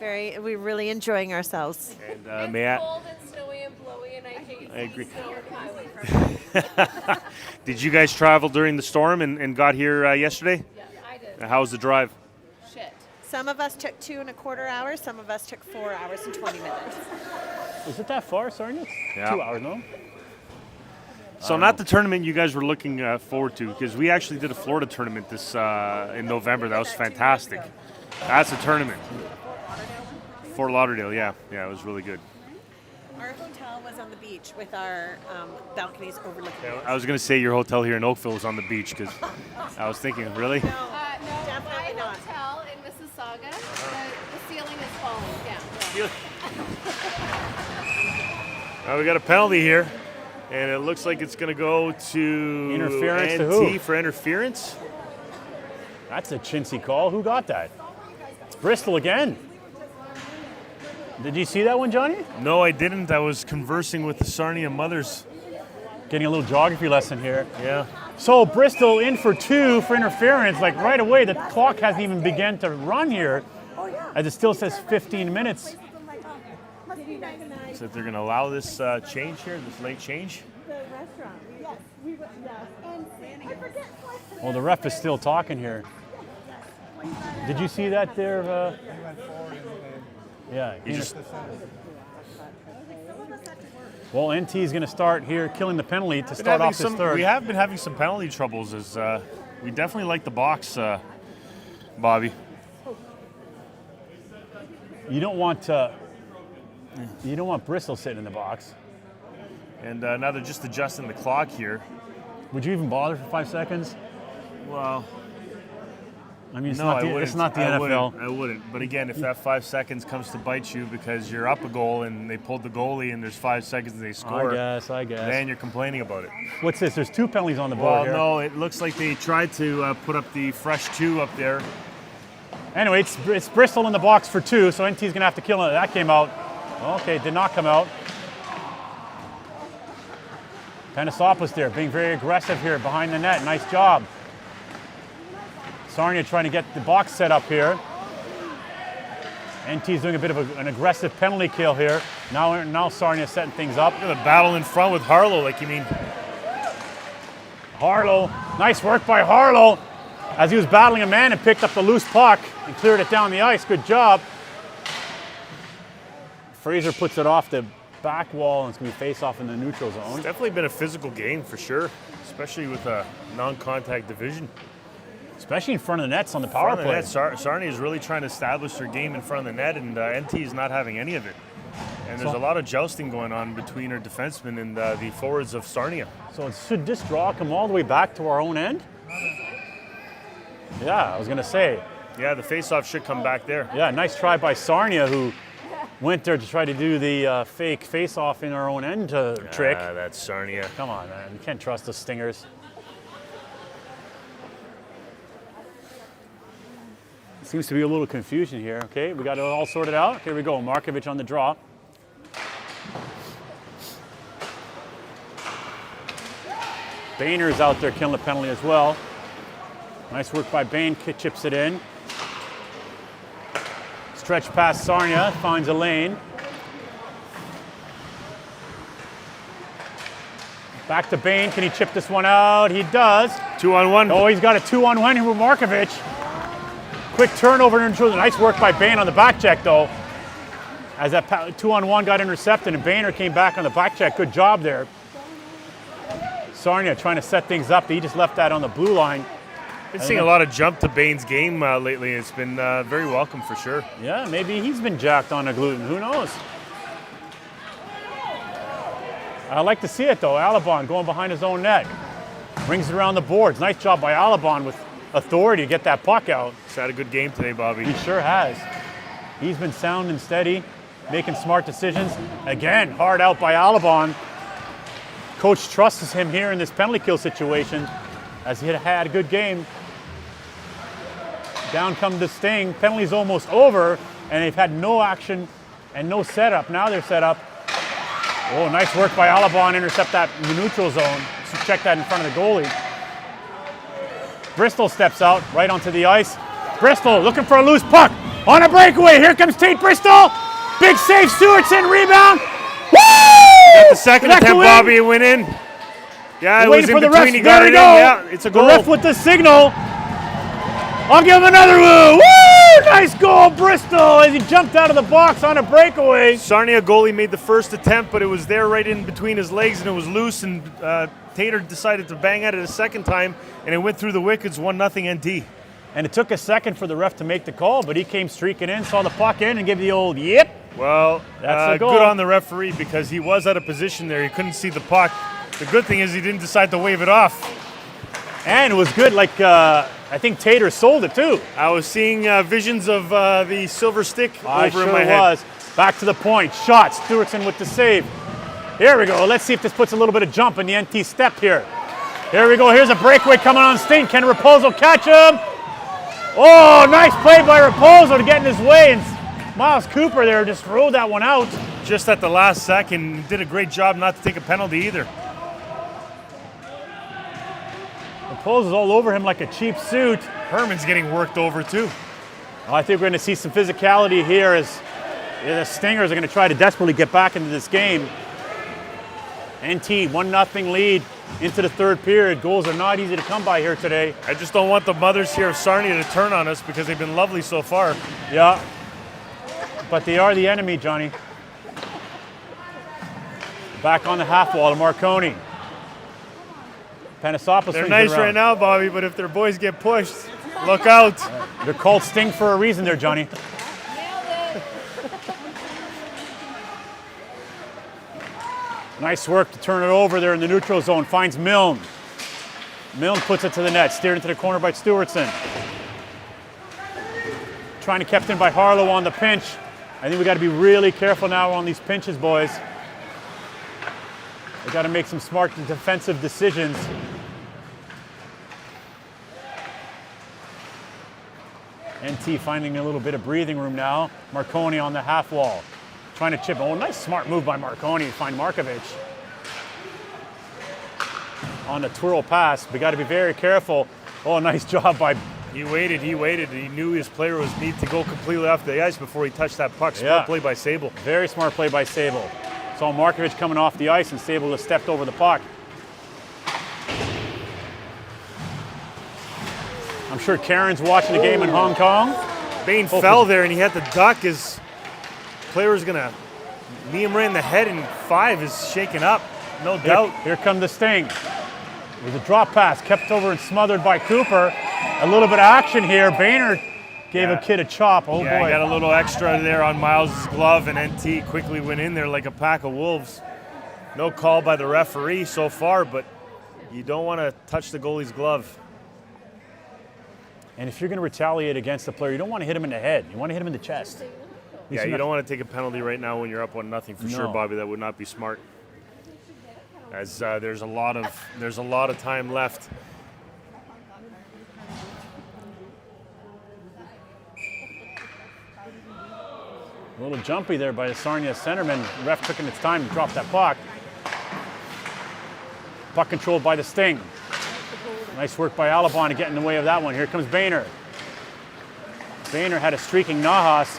We're really enjoying ourselves. And may I? Cold and snowy and blowy, and I hate I agree. snow and highway. Did you guys travel during the storm and got here yesterday? Yeah, I did. How was the drive? Shit. Some of us took 2.25 hours. Some of us took 4 hours and 20 minutes. Is it that far, Sarnia? Yeah. 2 hours, no? So not the tournament you guys were looking forward to, because we actually did a Florida tournament this in November. That was fantastic. That's a tournament. Fort Lauderdale, yeah, it was really good. Our hotel was on the beach with our balconies overlooking. I was going to say your hotel here in Oakville was on the beach, because I was thinking, really? No, Definitely my not. hotel in Mississauga, the ceiling is falling down. Well, we got a penalty here, and it looks like it's going to go to Interference NT to who? for interference. That's a chintzy call. Who got that? It's Bristol again. Did you see that one, Johnny? No, I didn't. I was conversing with the Sarnia mothers. Getting a little geography lesson here. Yeah. So Bristol in for 2 for interference. Like right away, the clock hasn't even begun to run here, as it still says 15 minutes. So they're going to allow this change here, this late change. The restaurant. Yes, we were. Yes. And I forget what. Well, the ref is still talking here. Did you see that there? Yeah. You just Well, NT is going to start here killing the penalty to start off this third. We have been having some penalty troubles. As we definitely like the box, Bobby. You don't want Bristol sitting in the box. And now they're just adjusting the clock here. Would you even bother for 5 seconds? Well, I mean, it's no, not the NFL. I wouldn't. But again, if that 5 seconds comes to bite you because you're up a goal and they pulled the goalie and there's 5 seconds and they score, I guess. then you're complaining about it. What's this? There's 2 penalties on the board Well, here. no, it looks like they tried to put up the fresh 2 up there. Anyway, it's Bristol in the box for 2, so NT's going to have to kill it. That came out. Okay, did not come out. Panisopoulos there, being very aggressive here behind the net. Nice job. Sarnia trying to get the box set up here. NT's doing a bit of an aggressive penalty kill here. Now Sarnia setting things up. Look at the battle in front with Harlow, like you mean. Harlow, nice work by Harlow as he was battling a man and picked up the loose puck and cleared it down the ice. Good job. Fraser puts it off the back wall and it's going to be face off in the neutral zone. It's definitely been a physical game for sure, especially with a non-contact division. Especially in front of the nets on the power play. Sarnia is really trying to establish their game in front of the net, and NT is not having any of it. And there's a lot of jousting going on between our defensemen and the forwards of Sarnia. So should this draw come all the way back to our own end? Yeah, I was going to say. Yeah, the face-off should come back there. Yeah, nice try by Sarnia, who went there to try to do the fake face-off in our own end trick. That's Sarnia. Come on, man. You can't trust the Stingers. Seems to be a little confusion here. Okay, we got it all sorted out. Here we go. Markovic on the draw. Boehner's out there killing the penalty as well. Nice work by Bain. Chips it in. Stretch past Sarnia. Finds a lane. Back to Bain. Can he chip this one out? He does. 2-on-1. Oh, he's got a 2-on-1 here with Markovic. Quick turnover and nice work by Bain on the back check though. As that 2-on-1 got intercepted and Boehner came back on the back check. Good job there. Sarnia trying to set things up. He just left that on the blue line. Been seeing a lot of jump to Bain's game lately. It's been very welcome for sure. Yeah, maybe he's been jacked on a gluten. Who knows? I like to see it though. Alabon going behind his own net. Brings it around the boards. Nice job by Alabon with authority to get that puck out. He's had a good game today, Bobby. He sure has. He's been sound and steady, making smart decisions. Again, hard out by Alabon. Coach trusts him here in this penalty kill situation as he had a good game. Down come the Sting. Penalty's almost over, and they've had no action and no setup. Now they're set up. Oh, nice work by Alabon. Intercept that in the neutral zone. So check that in front of the goalie. Bristol steps out right onto the ice. Bristol looking for a loose puck on a breakaway. Here comes Tate Bristol. Big save, Stewartson, rebound. Woo! Got the second attempt, Bobby, it went in. Yeah, it was in between. He got it in. Yeah, it's a goal. The ref with the signal. I'll give him another woo. Woo! Nice goal, Bristol, as he jumped out of the box on a breakaway. Sarnia goalie made the first attempt, but it was there right in between his legs and it was loose, and Tater decided to bang at it a second time, and it went through the wickets, 1-0 NT. And it took a second for the ref to make the call, but he came streaking in, saw the puck in, and gave the old yip. Well, That's the goal. Good on the referee because he was out of position there. He couldn't see the puck. The good thing is he didn't decide to wave it off. And it was good, like I think Tater sold it too. I was seeing visions of the silver stick over in my head. Was. Back to the point, shot, Stewartson with the save. Here we go, let's see if this puts a little bit of jump in the NT step here. Here we go, here's a breakaway coming on Sting. Can Raposo catch him? Oh, nice play by Raposo to get in his way. And Miles Cooper there just rode that one out. Just at the last second, did a great job not to take a penalty either. Raposo's all over him like a cheap suit. Herman's getting worked over too. I think we're going to see some physicality here as the Stingers are going to try to desperately get back into this game. NT, 1-0 lead into the third period. Goals are not easy to come by here today. I just don't want the mothers here of Sarnia to turn on us because they've been lovely so far. Yeah. but they are the enemy, Johnny. Back on the half wall to Marconi. Panasopoulos They're swings nice it around. right now, Bobby, but if their boys get pushed, look out. They're called Sting for a reason there, Johnny. Nailed it. Nice work to turn it over there in the neutral zone. Finds Milne. Milne puts it to the net. Steered into the corner by Stewartson. Trying to kept in by Harlow on the pinch. I think we got to be really careful now on these pinches, boys. We got to make some smart defensive decisions. NT finding a little bit of breathing room now. Marconi on the half wall. Trying to chip. Oh, nice smart move by Marconi to find Markovic. On the twirl pass. We got to be very careful. Oh, nice job by... He waited. He knew his player was need to go completely off the ice before he touched that puck. Smart play by Sable. Very smart play by Sable. Saw Markovic coming off the ice and Sable just stepped over the puck. I'm sure Karen's watching the game in Hong Kong. Bain fell there and he had to duck. His player was going to knee him right in the head, and 5 is shaken up, no doubt. Here come the Sting. With a drop pass kept over and smothered by Cooper. A little bit of action here. Boehner gave a kid a chop. Oh, yeah, boy. he got a little extra there on Miles' glove, and NT quickly went in there like a pack of wolves. No call by the referee so far, but you don't want to touch the goalie's glove. And if you're going to retaliate against the player, you don't want to hit him in the head. You want to hit him in the chest. Yeah, you don't want to take a penalty right now when you're up 1-0 for sure, Bobby. That would not be smart. As there's a lot of time left. A little jumpy there by the Sarnia centerman. Ref took its time to drop that puck. Puck controlled by the Sting. Nice work by Alabon to get in the way of that one. Here comes Boehner. Boehner had a streaking Nahas.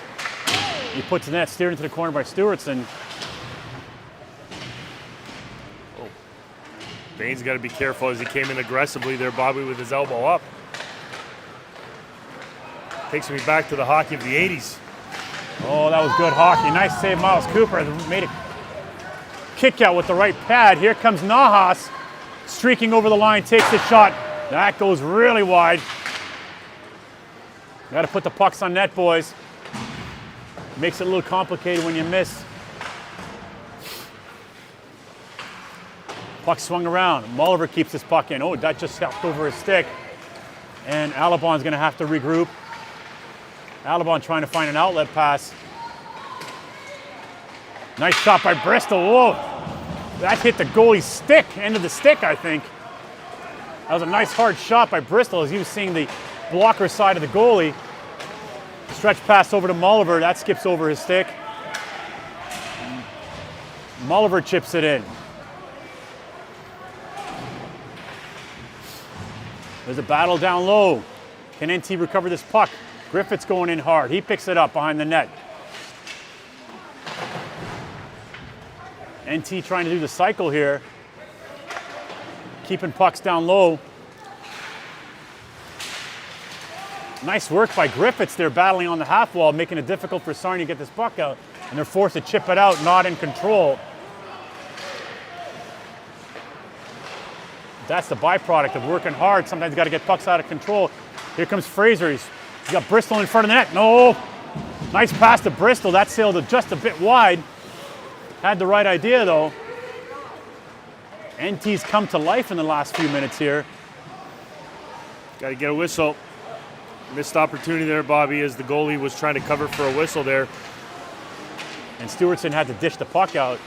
He puts the net, steered into the corner by Stewartson. Bain's got to be careful as he came in aggressively there, Bobby, with his elbow up. Takes me back to the hockey of the 80s. Oh, that was good hockey. Nice save, Miles Cooper. Made a kick out with the right pad. Here comes Nahas. Streaking over the line, takes the shot. That goes really wide. Got to put the pucks on net, boys. Makes it a little complicated when you miss. Puck swung around. Mulliver keeps his puck in. Oh, that just stepped over his stick. And Alabon's going to have to regroup. Alabon trying to find an outlet pass. Nice shot by Bristol. Whoa. That hit the goalie's stick, end of the stick, I think. That was a nice hard shot by Bristol as he was seeing the blocker side of the goalie. Stretch pass over to Mulliver. That skips over his stick. Mulliver chips it in. There's a battle down low. Can NT recover this puck? Griffith's going in hard. He picks it up behind the net. NT trying to do the cycle here. Keeping pucks down low. Nice work by Griffiths there, battling on the half wall, making it difficult for Sarnia to get this puck out. And they're forced to chip it out, not in control. That's the byproduct of working hard. Sometimes you got to get pucks out of control. Here comes Fraser. He's got Bristol in front of the net. No. Nice pass to Bristol. That sailed just a bit wide. Had the right idea, though. NT's come to life in the last few minutes here. Got to get a whistle. Missed opportunity there, Bobby, as the goalie was trying to cover for a whistle there. And Stewartson had to dish the puck out.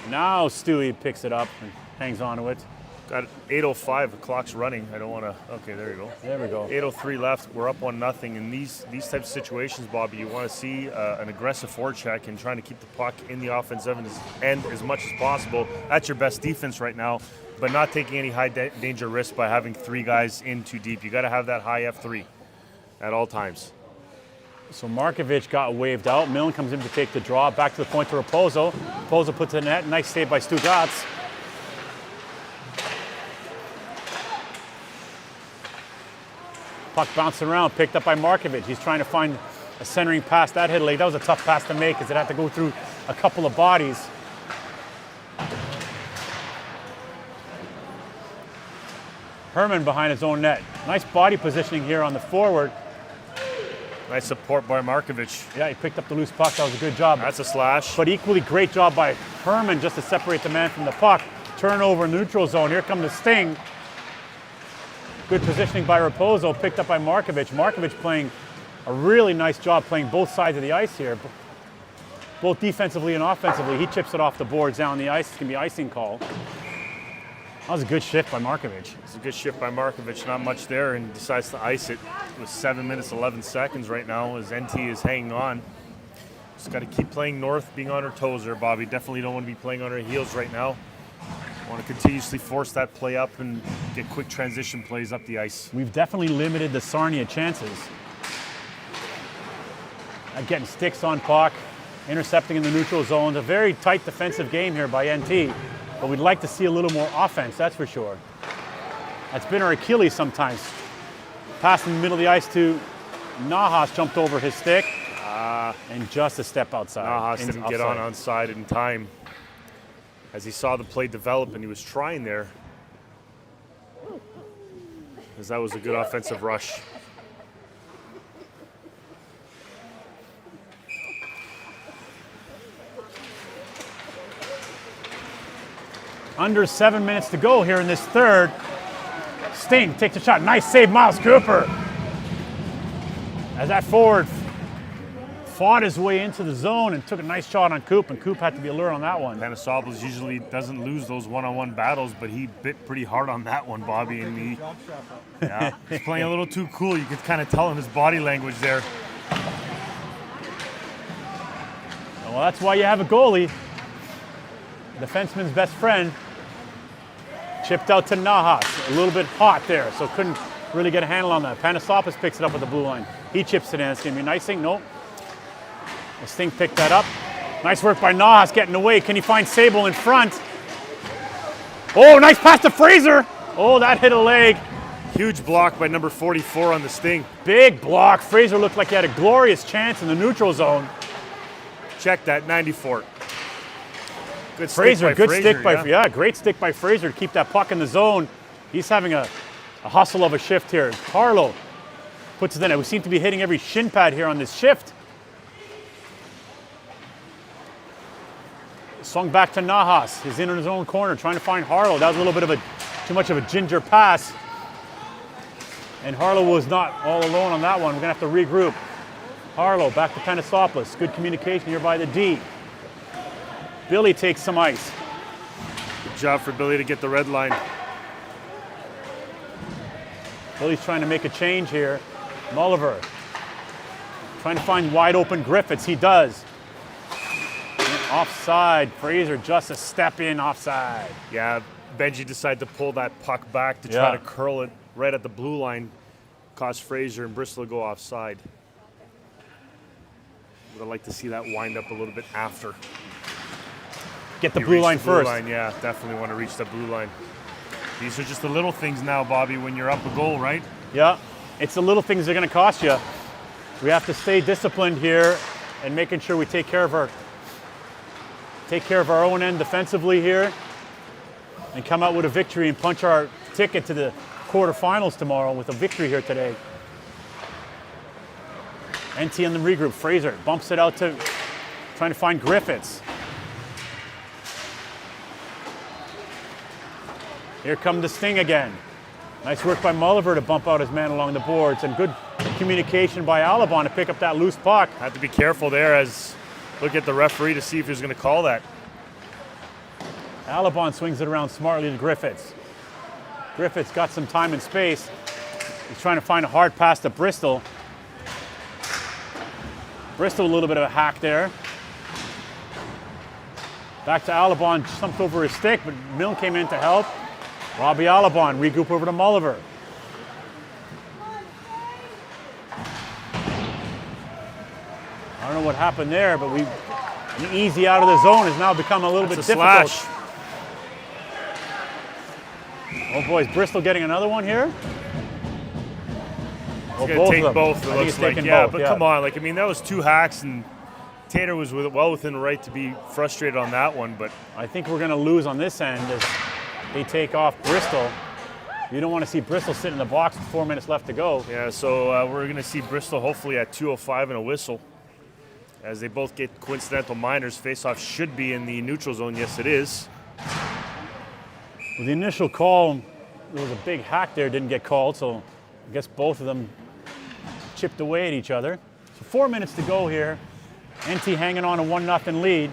Now Stewie picks it up and hangs on to it. Got 8:05, the clock's running. I don't want to, okay, there you go. There we go. 8:03 left, we're up 1-0. In these types of situations, Bobby, you want to see an aggressive forecheck and trying to keep the puck in the offensive end as much as possible. That's your best defense right now, but not taking any high danger risk by having 3 guys in too deep. You got to have that high F3 at all times. So Markovic got waved out. Milne comes in to take the draw. Back to the point to Raposo. Raposo puts it in the net. Nice save by Stu Gatz. Puck bouncing around, picked up by Markovic. He's trying to find a centering pass. That hit a leg. That was a tough pass to make because it had to go through a couple of bodies. Herman behind his own net. Nice body positioning here on the forward. Nice support by Markovic. Yeah, he picked up the loose puck. That was a good job. That's a slash. But equally great job by Herman just to separate the man from the puck. Turnover, neutral zone. Here comes the sting. Good positioning by Raposo, picked up by Markovic. Markovic playing a really nice job playing both sides of the ice here, both defensively and offensively. He chips it off the boards down the ice. It's going to be icing call. That was a good shift by Markovic. It's a good shift by Markovic. Not much there, and decides to ice it with 7 minutes, 11 seconds right now as NT is hanging on. Just got to keep playing north, being on our toes there, Bobby. Definitely don't want to be playing on our heels right now. Want to continuously force that play up and get quick transition plays up the ice. We've definitely limited the Sarnia chances. Getting sticks on puck, intercepting in the neutral zone. A very tight defensive game here by NT, but we'd like to see a little more offense, that's for sure. That's been our Achilles sometimes. Pass in the middle of the ice to Nahas, jumped over his stick, and just a step outside. Nahas didn't get on onside in time. As he saw the play develop and he was trying there, as that was a good offensive rush. Under 7 minutes to go here in this third. Sting takes a shot. Nice save, Miles Cooper. As that forward fought his way into the zone and took a nice shot on Coop, and Coop had to be alert on that one. Panisopoulos usually doesn't lose those one-on-one battles, but he bit pretty hard on that one, Bobby. And he's playing a little too cool. You could kind of tell in his body language there. Well, that's why you have a goalie. Defenseman's best friend. Chipped out to Nahas. A little bit hot there, so couldn't really get a handle on that. Panisopoulos picks it up at the blue line. He chips it in. It's going to be an icing. Nope. The Sting picked that up. Nice work by Nahas getting away. Can he find Sable in front? Oh, nice pass to Fraser. Oh, that hit a leg. Huge block by number 44 on the Sting. Big block. Fraser looked like he had a glorious chance in the neutral zone. Check that, 94. Good Fraser, stick by good Fraser, stick by great stick by Fraser to keep that puck in the zone. He's having a hustle of a shift here. Harlow puts it in. We seem to be hitting every shin pad here on this shift. Swung back to Nahas. He's in his own corner trying to find Harlow. That was a little bit of too much of a ginger pass. And Harlow was not all alone on that one. We're going to have to regroup. Harlow back to Panisopoulos. Good communication here by the D. Billy takes some ice. Good job for Billy to get the red line. Billy's trying to make a change here. Mulliver trying to find wide open Griffiths. He does. Offside. Fraser just a step in offside. Yeah, Benji decided to pull that puck back to try to curl it right at the blue line. Caused Fraser and Bristol to go offside. Would have liked to see that wind up a little bit after. Get the blue line first. Yeah, definitely want to reach the blue line. These are just the little things now, Bobby, when you're up a goal, right? Yeah, it's the little things that are going to cost you. We have to stay disciplined here and making sure we take care of our own end defensively here and come out with a victory and punch our ticket to the quarterfinals tomorrow with a victory here today. NT in the regroup. Fraser bumps it out to trying to find Griffiths. Here come the Sting again. Nice work by Mulliver to bump out his man along the boards, and good communication by Alabon to pick up that loose puck. Had to be careful there as look at the referee to see if he's going to call that. Alabon swings it around smartly to Griffiths. Griffiths got some time and space. He's trying to find a hard pass to Bristol. Bristol a little bit of a hack there. Back to Alabon, stumped over his stick, but Milne came in to help. Robbie Alabon, regroup over to Mulliver. I don't know what happened there, but the easy out of the zone has now become a little bit difficult. Slash. Oh boy, is Bristol getting another one here? Well, He's both going to of them. take both, I it think looks he's like. taking Yeah, both, but yeah. come on. Like, I mean, that was 2 hacks, and Tater was well within the right to be frustrated on that one. But I think we're going to lose on this end as they take off Bristol. You don't want to see Bristol sit in the box with 4 minutes left to go. yeah, so we're going to see Bristol hopefully at 2:05 and a whistle, as they both get coincidental minors. Face-off should be in the neutral zone. Yes, it is. With the initial call, there was a big hack there, didn't get called, so I guess both of them chipped away at each other. So 4 minutes to go here. NT hanging on a 1-0 lead.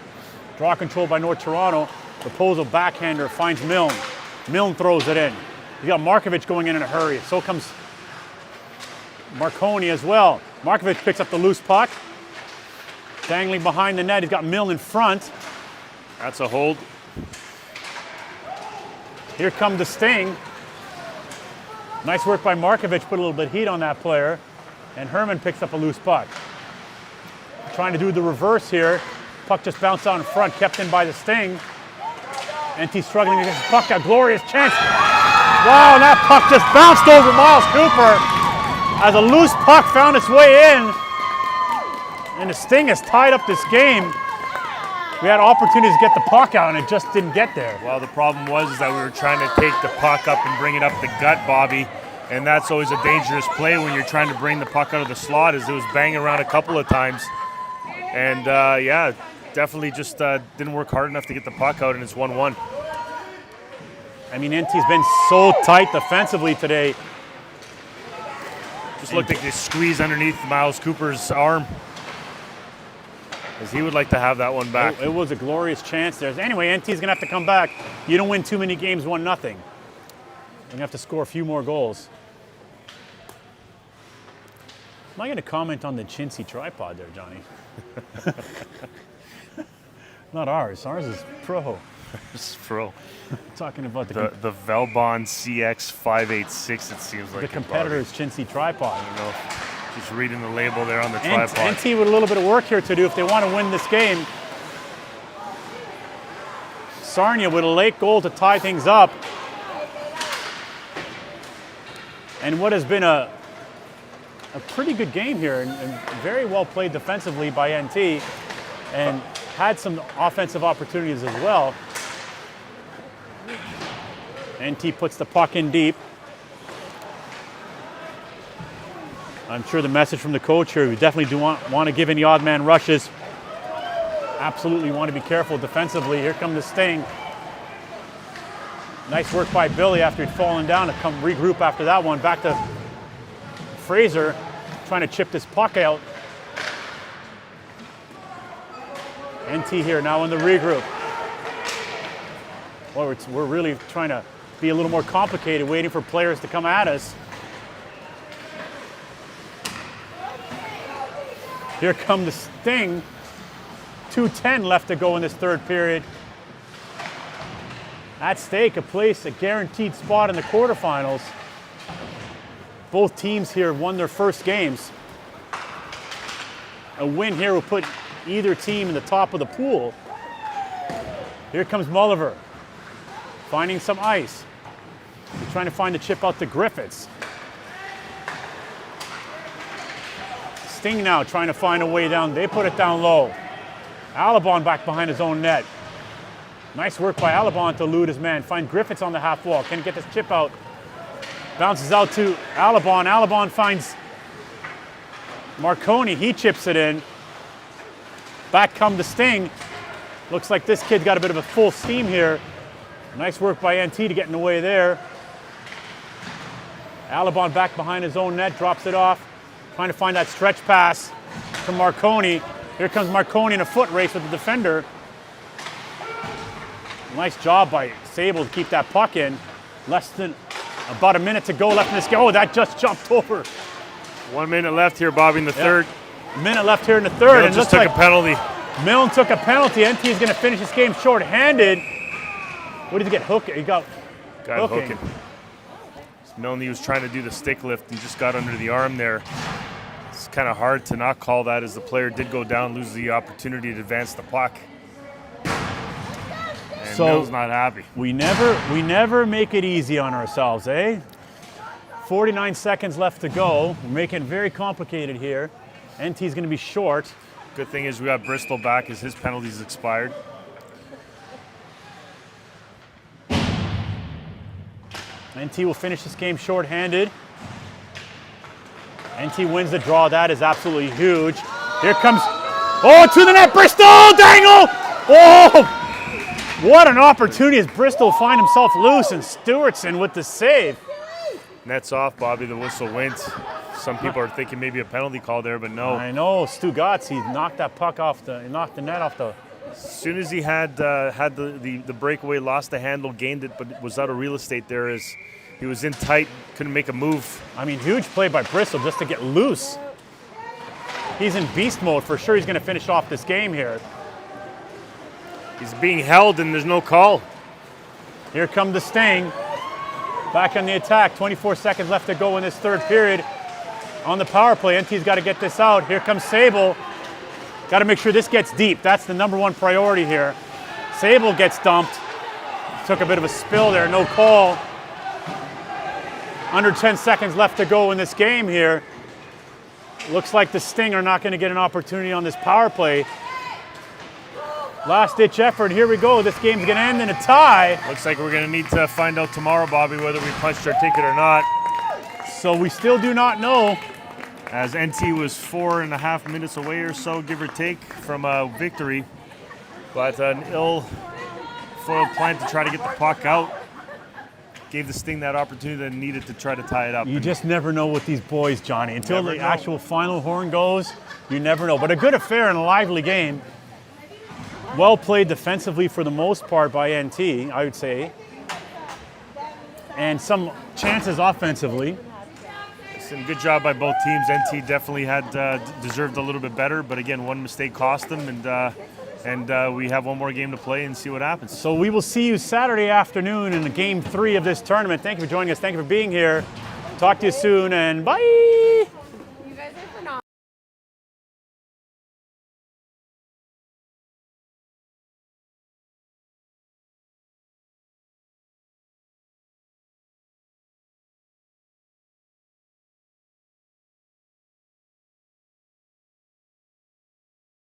Draw control by North Toronto. Proposal backhander finds Milne. Milne throws it in. You got Markovic going in a hurry. So comes Marconi as well. Markovic picks up the loose puck. Dangling behind the net. He's got Milne in front. That's a hold. Here come the sting. Nice work by Markovic, put a little bit of heat on that player. And Herman picks up a loose puck. Trying to do the reverse here. Puck just bounced out in front, kept in by the sting. NT struggling against the puck, a glorious chance. Wow, and that puck just bounced over Miles Cooper as a loose puck found its way in. And the Sting has tied up this game. We had opportunities to get the puck out, and it just didn't get there. Well, the problem was that we were trying to take the puck up and bring it up the gut, Bobby. And that's always a dangerous play when you're trying to bring the puck out of the slot, as it was banging around a couple of times. And, yeah, definitely just didn't work hard enough to get the puck out, and it's 1-1. I mean, NT's been so tight defensively today. Just looked like they squeezed underneath Miles Cooper's arm, as he would like to have that one back. It was a glorious chance there. Anyway, NT's going to have to come back. You don't win too many games 1-0. You're going to have to score a few more goals. Am I going to comment on the chintzy tripod there, Johnny? Not ours. Ours is pro. It's pro. Talking about The Velbon CX586, it seems like. the competitor's chintzy tripod. I don't know. Just reading the label there on the tripod. NT with a little bit of work here to do if they want to win this game. Sarnia with a late goal to tie things up. And what has been a pretty good game here, and very well played defensively by NT, and had some offensive opportunities as well. NT puts the puck in deep. I'm sure the message from the coach here, we definitely do want to give any odd man rushes. Absolutely want to be careful defensively. Here comes the Sting. Nice work by Billy after he'd fallen down to come regroup after that one. Back to Fraser, trying to chip this puck out. NT here now in the regroup. Well, we're really trying to be a little more complicated, waiting for players to come at us. Here come the Sting. 2:10 left to go in this third period. At stake, a guaranteed spot in the quarterfinals. Both teams here won their first games. A win here will put either team in the top of the pool. Here comes Mulliver, finding some ice. He's trying to find the chip out to Griffiths. Sting now trying to find a way down. They put it down low. Alabon back behind his own net. Nice work by Alabon to elude his man. Find Griffiths on the half wall. Can he get this chip out? Bounces out to Alabon. Alabon finds Marconi. He chips it in. Back come the Sting. Looks like this kid got a bit of a full steam here. Nice work by NT to get in the way there. Alabon back behind his own net, drops it off. Trying to find that stretch pass to Marconi. Here comes Marconi in a foot race with the defender. Nice job by Sable to keep that puck in. Less than about a minute to go left in this game. Oh, that just jumped over. 1 minute left here, Bobby, in the third. Minute left here in the third. Milne And just looks took a penalty. Milne took a penalty. NT is going to finish this game short-handed. What did he get? Hook? He got hooking. Milne was trying to do the stick lift and just got under the arm there. It's kind of hard to not call that, as the player did go down, lose the opportunity to advance the puck. And So Milne's not happy. we never make it easy on ourselves, eh? 49 seconds left to go. We're making it very complicated here. NT's going to be short. Good thing is we got Bristol back as his penalties expired. NT will finish this game short-handed. NT wins the draw. That is absolutely huge. Here comes, oh, to the net, Bristol, dangle! Oh, what an opportunity as Bristol find himself loose, and Stewartson with the save. Net's off, Bobby. The whistle went. Some people are thinking maybe a penalty call there, but no. I know, Stugotz, he knocked that puck off knocked the net off the. As soon as he had the breakaway, lost the handle, gained it, but was out of real estate there as he was in tight, couldn't make a move. I mean, huge play by Bristol just to get loose. He's in beast mode for sure. He's going to finish off this game here. He's being held and there's no call. Here come the Sting. Back on the attack. 24 seconds left to go in this third period. On the power play, NT's got to get this out. Here comes Sable. Got to make sure this gets deep. That's the number one priority here. Sable gets dumped. Took a bit of a spill there, no call. Under 10 seconds left to go in this game here. Looks like the Sting are not going to get an opportunity on this power play. Last ditch effort, here we go. This game's going to end in a tie. Looks like we're going to need to find out tomorrow, Bobby, whether we punched our ticket or not. So we still do not know. As NT was 4.5 minutes away or so, give or take, from a victory. But an ill-foiled plan to try to get the puck out gave the Sting that opportunity that needed to try to tie it up. You just never know with these boys, Johnny. Until Never the know. actual final horn goes, you never know. But a good affair and a lively game. Well played defensively for the most part by NT, I would say. And some chances offensively. Listen, good job by both teams. NT definitely had deserved a little bit better, but again, one mistake cost them, and we have one more game to play and see what happens. So we will see you Saturday afternoon in game 3 of this tournament. Thank you for joining us. Thank you for being here. Talk to you soon, and bye.